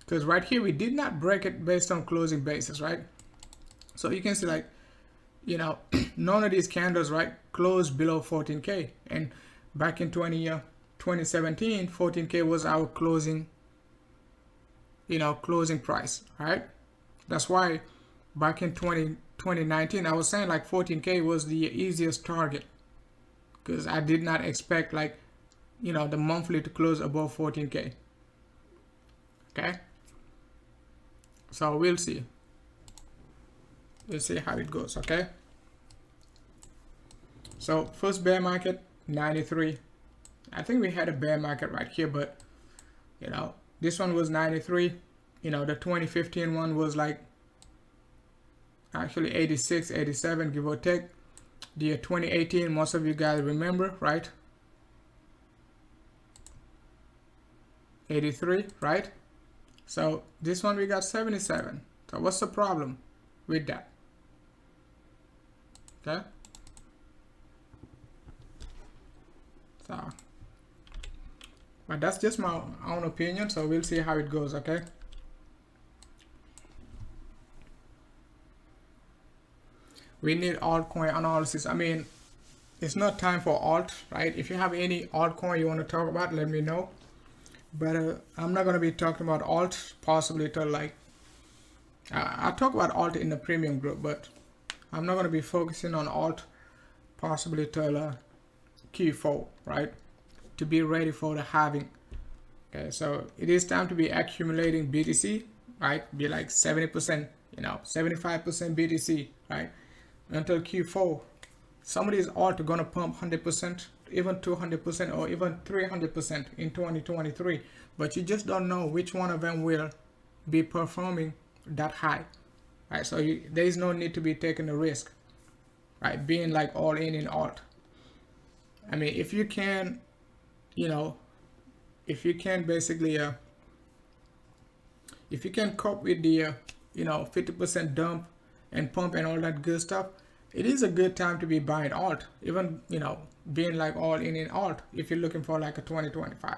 Because right here, we did not break it based on closing basis, right? So you can see, like, none of these candles, right, closed below 14K. And back in 2017, 14K was our closing, closing price, right? That's why back in 2019, I was saying like 14K was the easiest target. Because I did not expect, like, the monthly to close above 14K. Okay? So we'll see. We'll see how it goes, okay? So first bear market, 93. I think we had a bear market right here, but, this one was 93. The 2015 one was like actually 86, 87, give or take. The 2018, most of you guys remember, right? 83, right? So this one we got 77. So what's the problem with that? Okay. So, but that's just my own opinion. So we'll see how it goes. Okay. We need altcoin analysis. I mean, it's not time for alt, right? If you have any altcoin you want to talk about, let me know. But I'm not going to be talking about alt possibly till like, I'll talk about alt in the premium group, but I'm not going to be focusing on alt possibly till Q4, right? To be ready for the halving. Okay, so it is time to be accumulating BTC, right? Be like 70%, 75% BTC, right? Until Q4, some of these alt are gonna pump 100%, even 200%, or even 300% in 2023. But you just don't know which one of them will be performing that high, right? So there is no need to be taking a risk, right? Being like all in alt. I mean, if you can, if you can basically, if you can cope with the, 50% dump and pump and all that good stuff, it is a good time to be buying alt, even, being like all in alt if you're looking for like a 2025.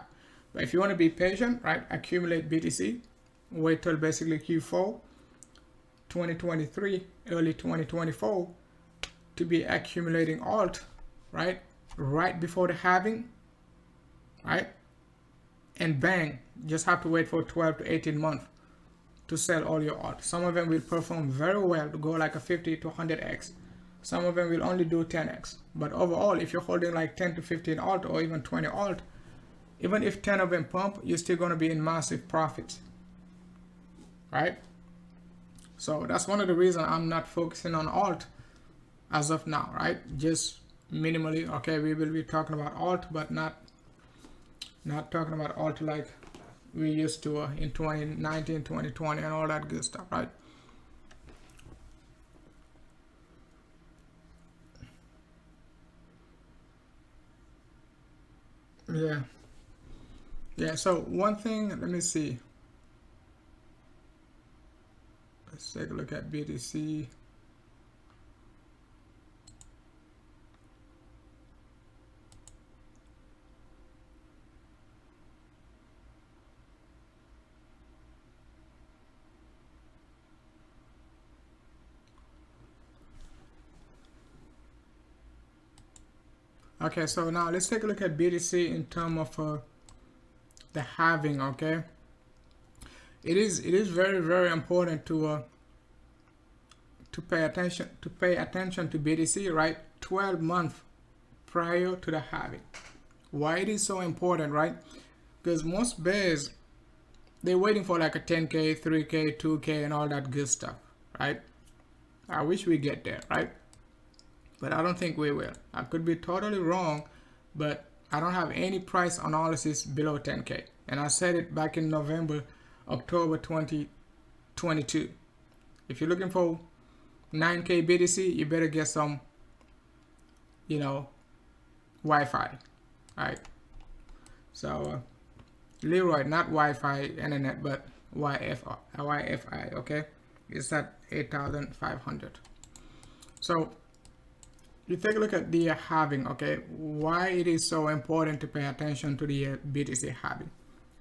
But if you want to be patient, right, accumulate BTC, wait till basically Q4 2023, early 2024 to be accumulating alt, right before the halving, right? And bang, just have to wait for 12 to 18 months to sell all your alt. Some of them will perform very well to go like a 50 to 100x. Some of them will only do 10x. But overall, if you're holding like 10 to 15 alt or even 20 alt, even if 10 of them pump, you're still going to be in massive profits, right? So that's one of the reasons I'm not focusing on alt as of now, right? Just minimally. Okay, we will be talking about alt, but not talking about alt like we used to in 2019, 2020 and all that good stuff, right? Yeah, so one thing, let me see, let's take a look at BTC. Okay, so now let's take a look at BTC in terms of the halving. Okay, it is very important to pay attention to BTC, right? 12 months prior to the halving. Why it is so important, right? Because most bears, they're waiting for like a 10k, 3k, 2k and all that good stuff, right? I wish we get there, right? But I don't think we will. I could be totally wrong, but I don't have any price analysis below 10k. And I said it back in October 2022. If you're looking for 9k BTC, you better get some, you know, Wi-Fi, right? So Leroy, not Wi-Fi internet, but Wi-Fi, okay? It's at 8,500. So you take a look at the halving, okay? Why it is so important to pay attention to the BTC halving,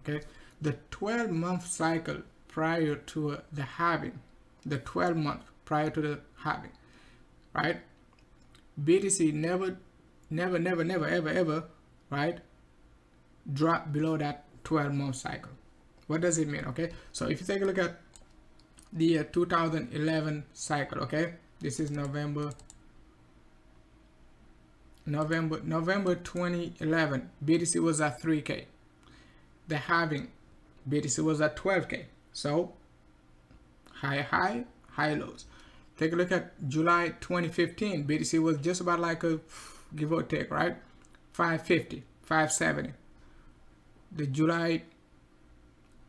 okay? The 12-month cycle prior to the halving, the 12 months prior to the halving, right? BTC never, ever, right, drop below that 12-month cycle. What does it mean, okay? So if you take a look at the 2011 cycle, okay? This is November 2011, BTC was at 3k. The halving, BTC was at 12k. So high lows. Take a look at July 2015, BTC was just about like a give or take, right? 550, 570. The July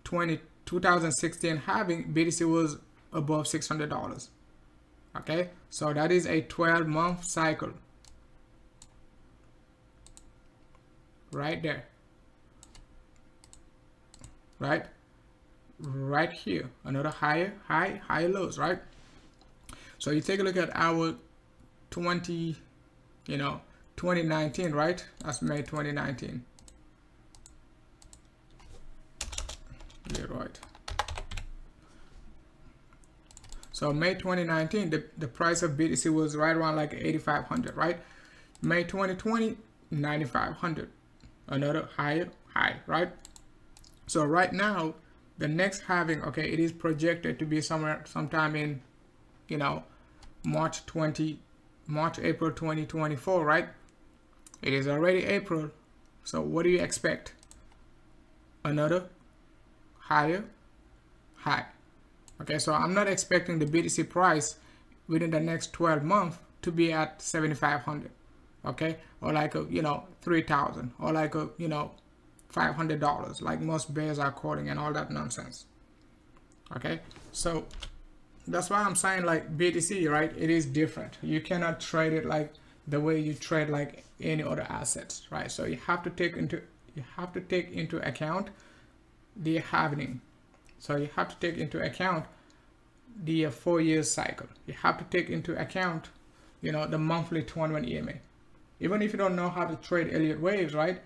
2016 halving, BTC was above $600. Okay, so that is a 12-month cycle. Right there, right here, another high lows, right? So you take a look at our 2019, right? That's May 2019. Yeah, right. So May 2019, the price of BTC was right around like 8,500, right? May 2020, 9,500. Another high, right? So right now, the next halving, okay, it is projected to be sometime in, March, April 2024, right? It is already April. So what do you expect? Another higher high. Okay, so I'm not expecting the BTC price within the next 12 months to be at 7,500. Okay, or like a 3,000, or like a $500, like most bears are quoting and all that nonsense. Okay, so that's why I'm saying like BTC, right? It is different. You cannot trade it like the way you trade like any other assets, right? So you have to take into account the halving. So you have to take into account the 4-year cycle. You have to take into account the monthly 21-EMA. Even if you don't know how to trade Elliott waves, right?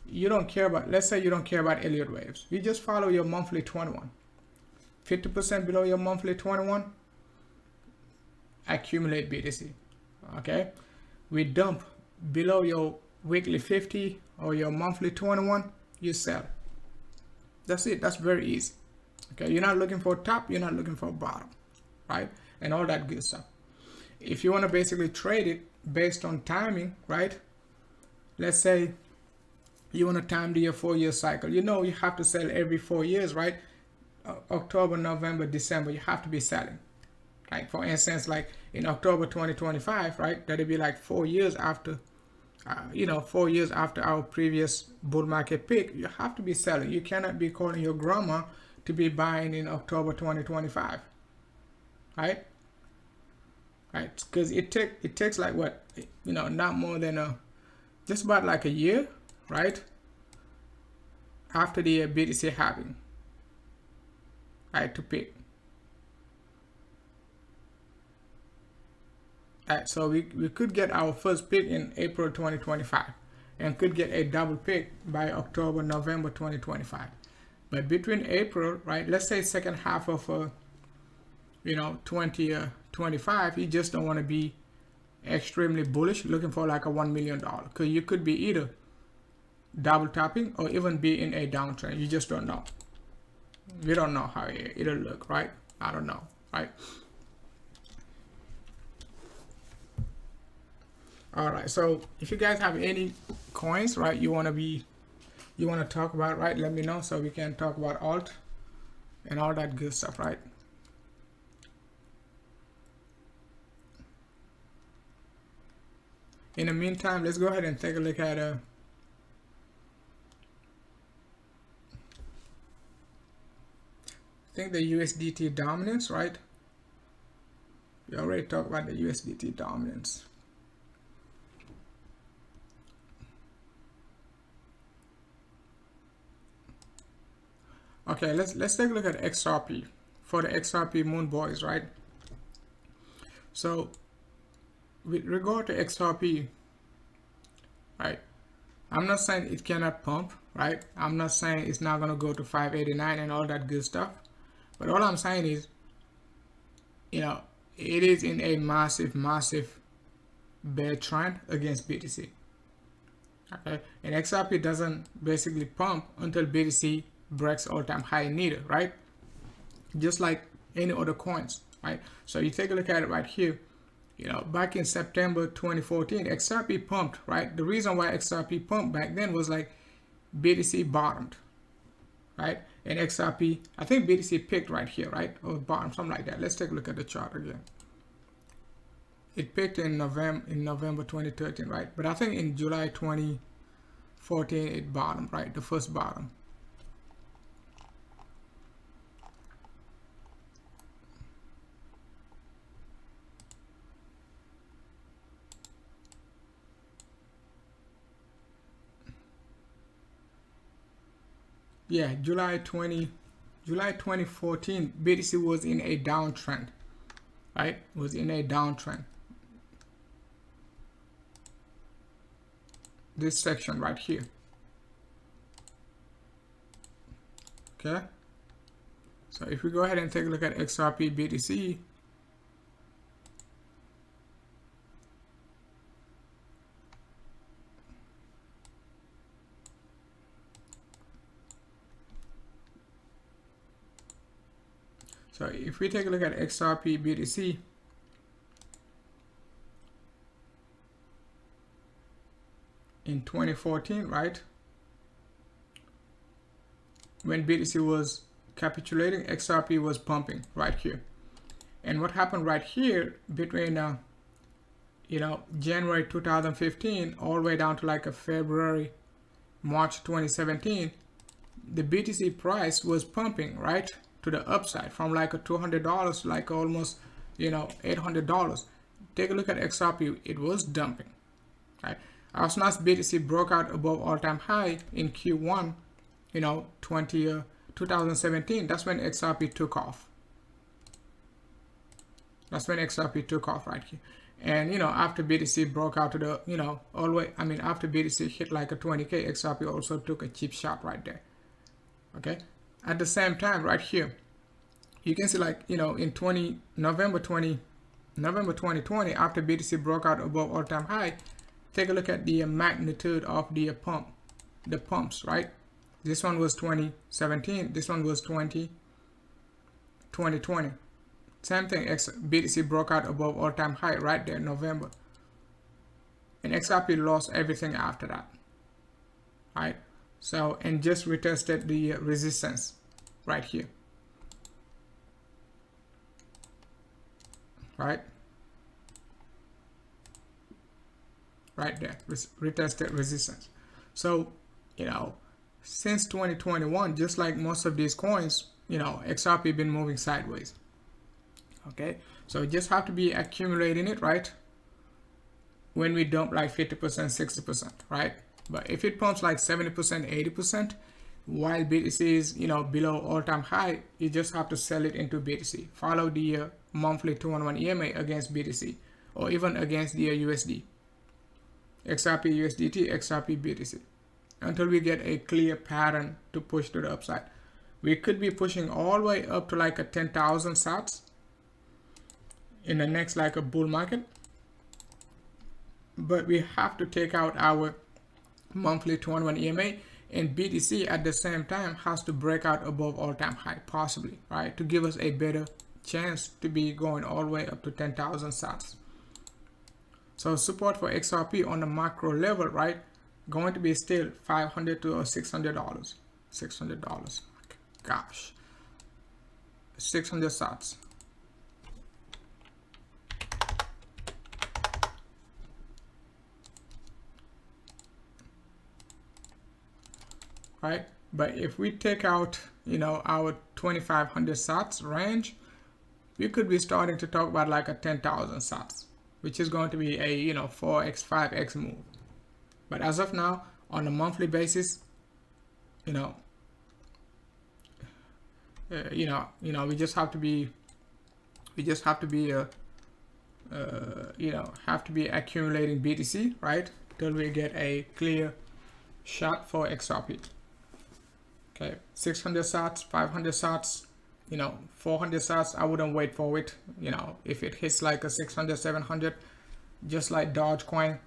You don't care about, let's say you don't care about Elliott waves. You just follow your monthly 21. 50% below your monthly 21, accumulate BTC. Okay? We dump below your weekly 50 or your monthly 21, you sell. That's it. That's very easy. Okay? You're not looking for top, you're not looking for bottom, right? And all that good stuff. If you want to basically trade it based on timing, right? Let's say you want to time the 4-year cycle. You have to sell every 4 years, right? October, November, December, you have to be selling. Like for instance, like in October 2025, right? That'll be like 4 years after, 4 years after our previous bull market peak. You have to be selling. You cannot be calling your grandma to be buying in October 2025, right? Right? Because it takes like what, not more than just about like a year, right? After the BTC halving, right, to pick. Right, so we could get our first pick in April 2025 and could get a double pick by October, November 2025. But between April, right, let's say second half of 2025, you just don't want to be extremely bullish looking for like a $1 million, because you could be either double tapping or even be in a downtrend. You just don't know. We don't know how it'll look, right? I don't know, right? All right, so if you guys have any coins, right, you want to talk about, right, let me know so we can talk about alt and all that good stuff, right? In the meantime, let's go ahead and take a look at I think the USDT dominance, right? We already talked about the USDT dominance. Okay, let's take a look at XRP for the XRP Moon Boys, right? So with regard to XRP, right, I'm not saying it cannot pump, right? I'm not saying it's not gonna go to 589 and all that good stuff, but all I'm saying is, it is in a massive bear trend against BTC. Okay, and XRP doesn't basically pump until BTC breaks all-time high neither, right? Just like any other coins, right? So you take a look at it right here. Back in September 2014, XRP pumped, right? The reason why XRP pumped back then was like BTC bottomed, right? And XRP, I think BTC picked right here, right? Or bottom, something like that. Let's take a look at the chart again. It picked in November 2013, right? But I think in July 2014 it bottomed, right? The first bottom. Yeah, July 2014, BTC was in a downtrend, right? Was in a downtrend. This section right here. Okay. So if we go ahead and take a look at XRP BTC, so if we take a look at XRP BTC, in 2014, right? When BTC was capitulating, XRP was pumping right here. And what happened right here between, January 2015 all the way down to like a February, March 2017, the BTC price was pumping, right? To the upside from like a $200 to like almost, $800. Take a look at XRP, it was dumping, right? As soon as BTC broke out above all-time high in Q1, 2017, that's when XRP took off. That's when XRP took off right here. And, after BTC broke out to the, all the way, after BTC hit like a 20K, XRP also took a cheap shot right there. Okay. At the same time, right here, you can see like, in November 2020, after BTC broke out above all-time high, take a look at the magnitude of the pumps, right? This one was 2017. This one was 2020. Same thing, BTC broke out above all-time high right there in November. And XRP lost everything after that, right? So, and just retested the resistance right here. right? Right there, retested resistance. So, since 2021, just like most of these coins, XRP been moving sideways. Okay, so you just have to be accumulating it, right? When we dump like 50%, 60%, right? But if it pumps like 70%, 80%, while BTC is, below all-time high, you just have to sell it into BTC. Follow the monthly 211 EMA against BTC, or even against the USD. XRP USDT, XRP BTC, until we get a clear pattern to push to the upside. We could be pushing all the way up to like a 10,000 sats in the next like a bull market, but we have to take out our monthly 211 EMA, and BTC at the same time has to break out above all-time high, possibly, right, to give us a better chance to be going all the way up to 10,000 sats. So support for XRP on the macro level, right, going to be still $500 to $600. $600. Gosh. 600 sats. Right? But if we take out, our 2,500 sats range, we could be starting to talk about like a 10,000 sats, which is going to be a 4x 5x move. But as of now, on a monthly basis, we just have to be accumulating BTC, right, till we get a clear shot for XRP. Okay, 600 sats, 500 sats, 400 sats, I wouldn't wait for it. If it hits like a 600, 700, just like Dogecoin,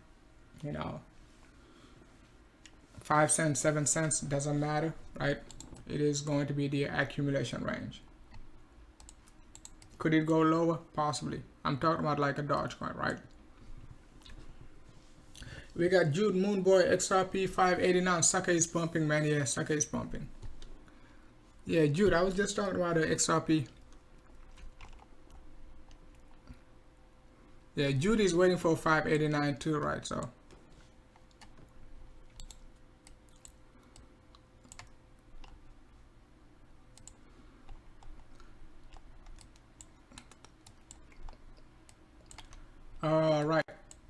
5 cents, 7 cents, doesn't matter, right? It is going to be the accumulation range. Could it go lower? Possibly. I'm talking about like a Dogecoin, right? We got Jude Moonboy, XRP 589. Sucker is pumping, man. Yeah, Sucker is pumping. Yeah, Jude, I was just talking about the XRP. Yeah, Jude is waiting for 589 too, right? So all right,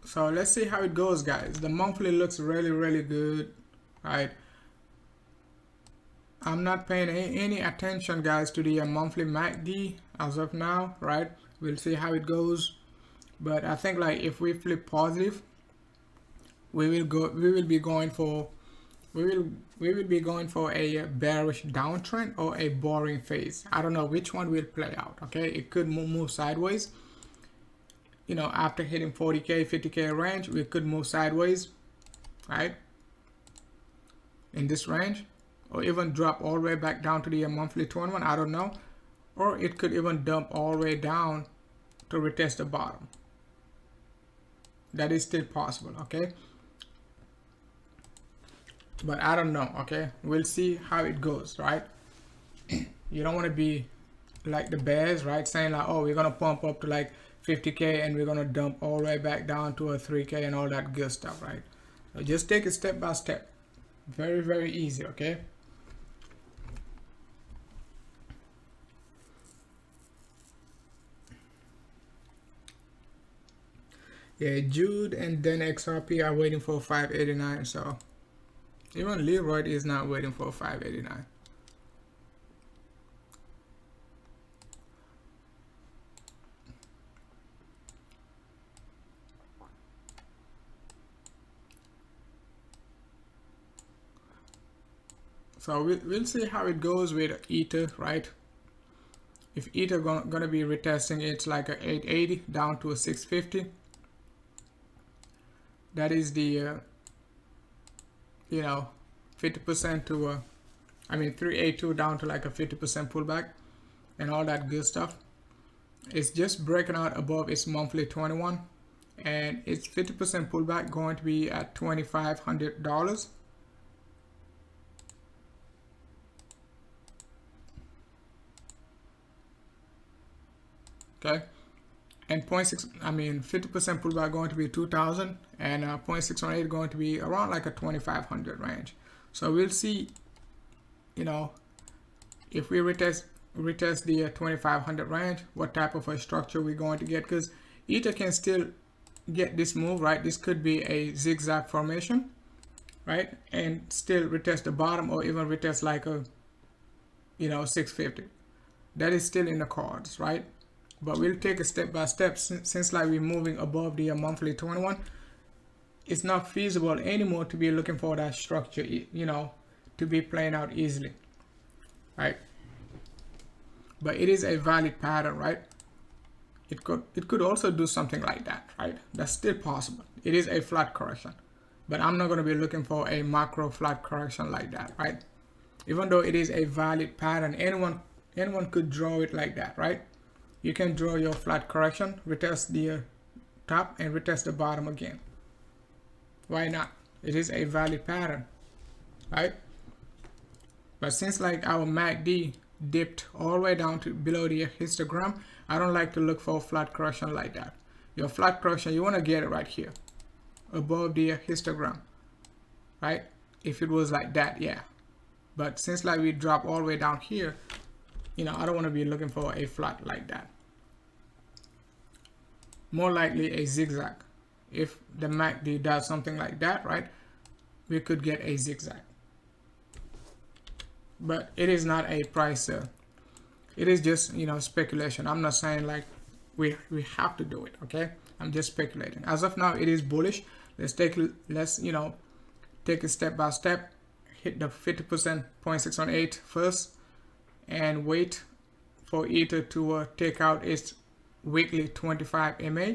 so let's see how it goes, guys. The monthly looks really, really good, right? I'm not paying any attention, guys, to the monthly Wmacd as of now, right? We'll see how it goes, but I think like if we flip positive, we will be going for a bearish downtrend or a boring phase. I don't know which one will play out. Okay, it could move sideways. After hitting 40k 50k range, we could move sideways, right, in this range, or even drop all the way back down to the monthly 21. I don't know, or it could even dump all the way down to retest the bottom. That is still possible. Okay, but I don't know. Okay, we'll see how it goes, right? You don't want to be like the bears, right, saying like, oh, we're gonna pump up to like 50k and we're gonna dump all the way back down to a 3k and all that good stuff, right? So just take it step by step. Very, very easy. Okay, yeah, Jude and then XRP are waiting for 589. So even Leroy is not waiting for 589. So we'll see how it goes with Ether, right? If Ether gonna be retesting, it's like a 880 down to a 650. That is the 50% to 382 down to like a 50% pullback and all that good stuff. It's just breaking out above its monthly 21, and its 50% pullback going to be at $2,500. Okay, and 50% pullback going to be 2,000, and 0.618 going to be around like a 2,500 range. So we'll see, you know, if we retest the 2,500 range, what type of a structure we're going to get, because Ether can still get this move, right? This could be a zigzag formation, right? And still retest the bottom, or even retest like a, you know, 650. That is still in the cards, right? But we'll take it step by step. Since like we're moving above the monthly 21, it's not feasible anymore to be looking for that structure, you know, to be playing out easily, right? But it is a valid pattern, right? It could also do something like that, right? That's still possible. It is a flat correction, but I'm not going to be looking for a macro flat correction like that, right? Even though it is a valid pattern, anyone could draw it like that, right? You can draw your flat correction, retest the top, and retest the bottom again. Why not? It is a valid pattern, right? But since like our MACD dipped all the way down to below the histogram, I don't like to look for a flat correction like that. Your flat correction, you want to get it right here, above the histogram, right? If it was like that, yeah. But since like we drop all the way down here, you know, I don't want to be looking for a flat like that. More likely a zigzag. If the MACD does something like that, right, we could get a zigzag. But it is not a price. It is just, you know, speculation. I'm not saying like we have to do it. Okay, I'm just speculating. As of now, it is bullish. Let's you know, take it step by step. Hit the 50% 0.618 first, and wait for Ether to take out its weekly 25 MA.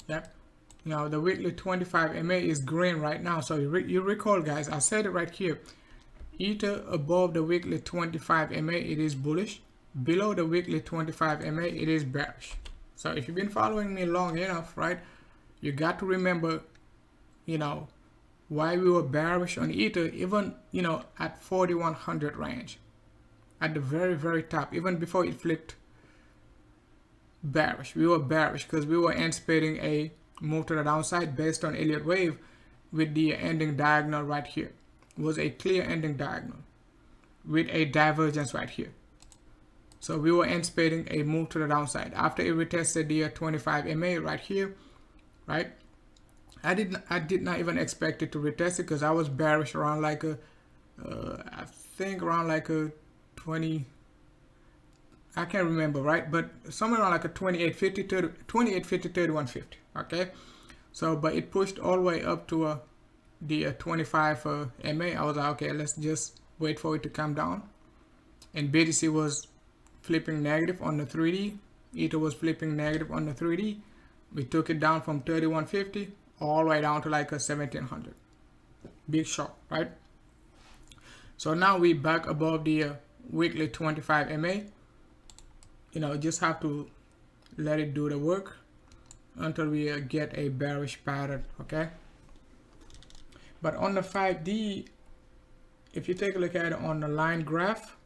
Yep. Now the weekly 25 MA is green right now. So you recall, guys, I said it right here. Ether above the weekly 25 MA, it is bullish. Below the weekly 25 MA, it is bearish. So if you've been following me long enough, right, you got to remember, you know, why we were bearish on Ether, even, you know, at 4,100 range, at the very top, even before it flipped bearish. We were bearish because we were anticipating a move to the downside based on Elliott wave, with the ending diagonal right here. It was a clear ending diagonal with a divergence right here. So we were anticipating a move to the downside after it retested the 25 MA right here, right? I did not even expect it to retest it because I was bearish around like a I think around like a 20, I can't remember, right? But somewhere around like a 2850 3150. Okay, so but it pushed all the way up to the 25 MA. I was like, okay, let's just wait for it to come down. And BTC was flipping negative on the 3D. Ether was flipping negative on the 3D. We took it down from 3150 all the way down to like a 1700. Big shock, right? So now we back above the weekly 25 MA. You know, just have to let it do the work until we get a bearish pattern, okay? But on the 5D, if you take a look at it on the line graph,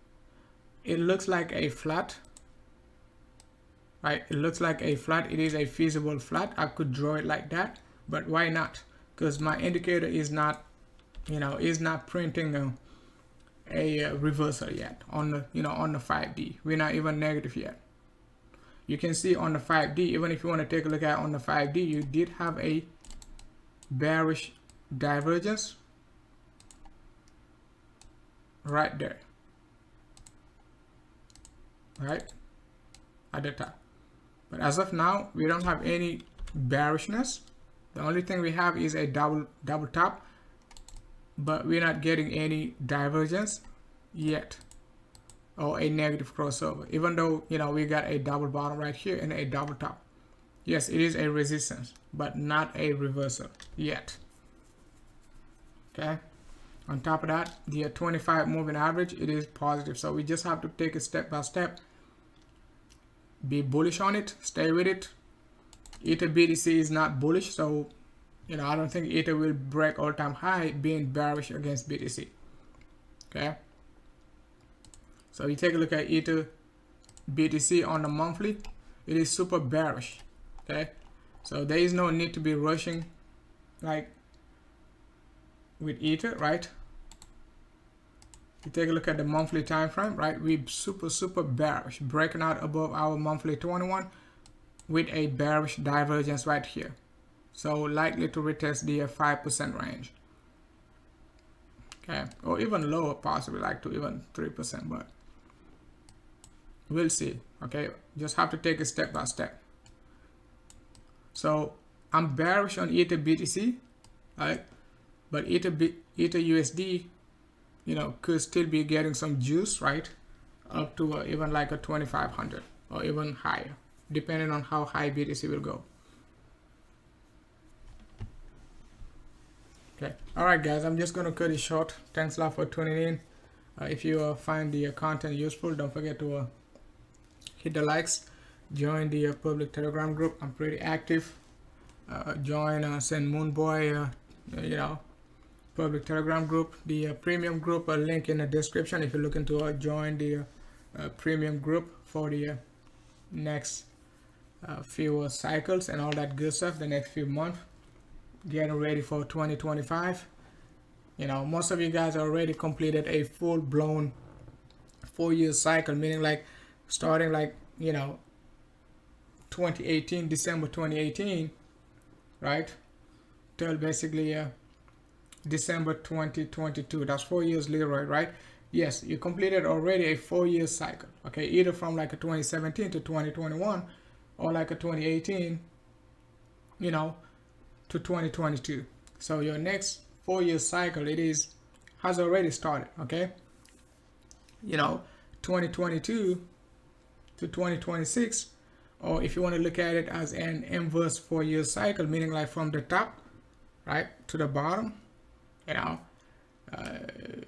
it looks like a flat, right? It looks like a flat. It is a feasible flat. I could draw it like that, but why not? Because my indicator is not, you know, is not printing a reversal yet on the, you know, on the 5D. We're not even negative yet. You can see on the 5D, even if you want to take a look at on the 5D, you did have a bearish divergence right there, right at the top. But as of now, we don't have any bearishness. The only thing we have is a double top, but we're not getting any divergence yet, or a negative crossover, even though, you know, we got a double bottom right here and a double top. Yes, it is a resistance, but not a reversal yet. Okay, on top of that, the 25 moving average, it is positive. So we just have to take it step by step be bullish on it, stay with it. Ether BTC is not bullish, so you know, I don't think Ether will break all-time high, being bearish against BTC. Okay, so you take a look at Ether BTC on the monthly, it is super bearish. Okay, so there is no need to be rushing like with Ether, right? You take a look at the monthly time frame, right? We super bearish, breaking out above our monthly 21 with a bearish divergence right here. So likely to retest the 5% range. Okay, or even lower, possibly like to even 3%, but we'll see. Okay, just have to take it step by step. So I'm bearish on Ether BTC, right? But Ether USD, you know, could still be getting some juice, right? Up to even like a 2500 or even higher, depending on how high BTC will go. Okay, all right guys, I'm just gonna cut it short. Thanks a lot for tuning in. If you find the content useful, don't forget to hit the likes, join the public Telegram group. I'm pretty active. Join Send Moonboy, you know, public Telegram group, the premium group, a link in the description if you're looking to join the premium group for the next few cycles and all that good stuff, the next few months, getting ready for 2025. You know, most of you guys already completed a full-blown 4-year cycle, meaning like starting like, you know, 2018, December 2018, right, till basically December 2022. That's 4 years, Leroy, right? Yes, you completed already a 4-year cycle. Okay, either from like a 2017 to 2021 or like a 2018, you know, to 2022. So your next 4-year cycle, has already started. Okay, you know, 2022 to 2026, or if you want to look at it as an inverse 4-year cycle, meaning like from the top, right, to the bottom, you know,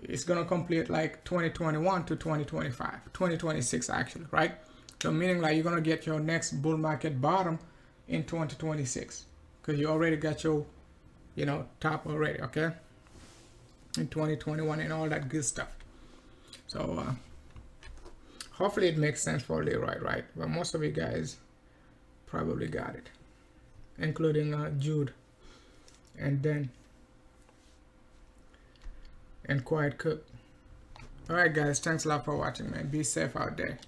it's gonna complete like 2021 to 2025, 2026 actually, right? So meaning like you're gonna get your next bull market bottom in 2026 because you already got your, you know, top already, okay, in 2021 and all that good stuff. So hopefully it makes sense for Leroy, right? But most of you guys probably got it, including Jude and then and Quiet Cook. All right guys, thanks a lot for watching, man. Be safe out there.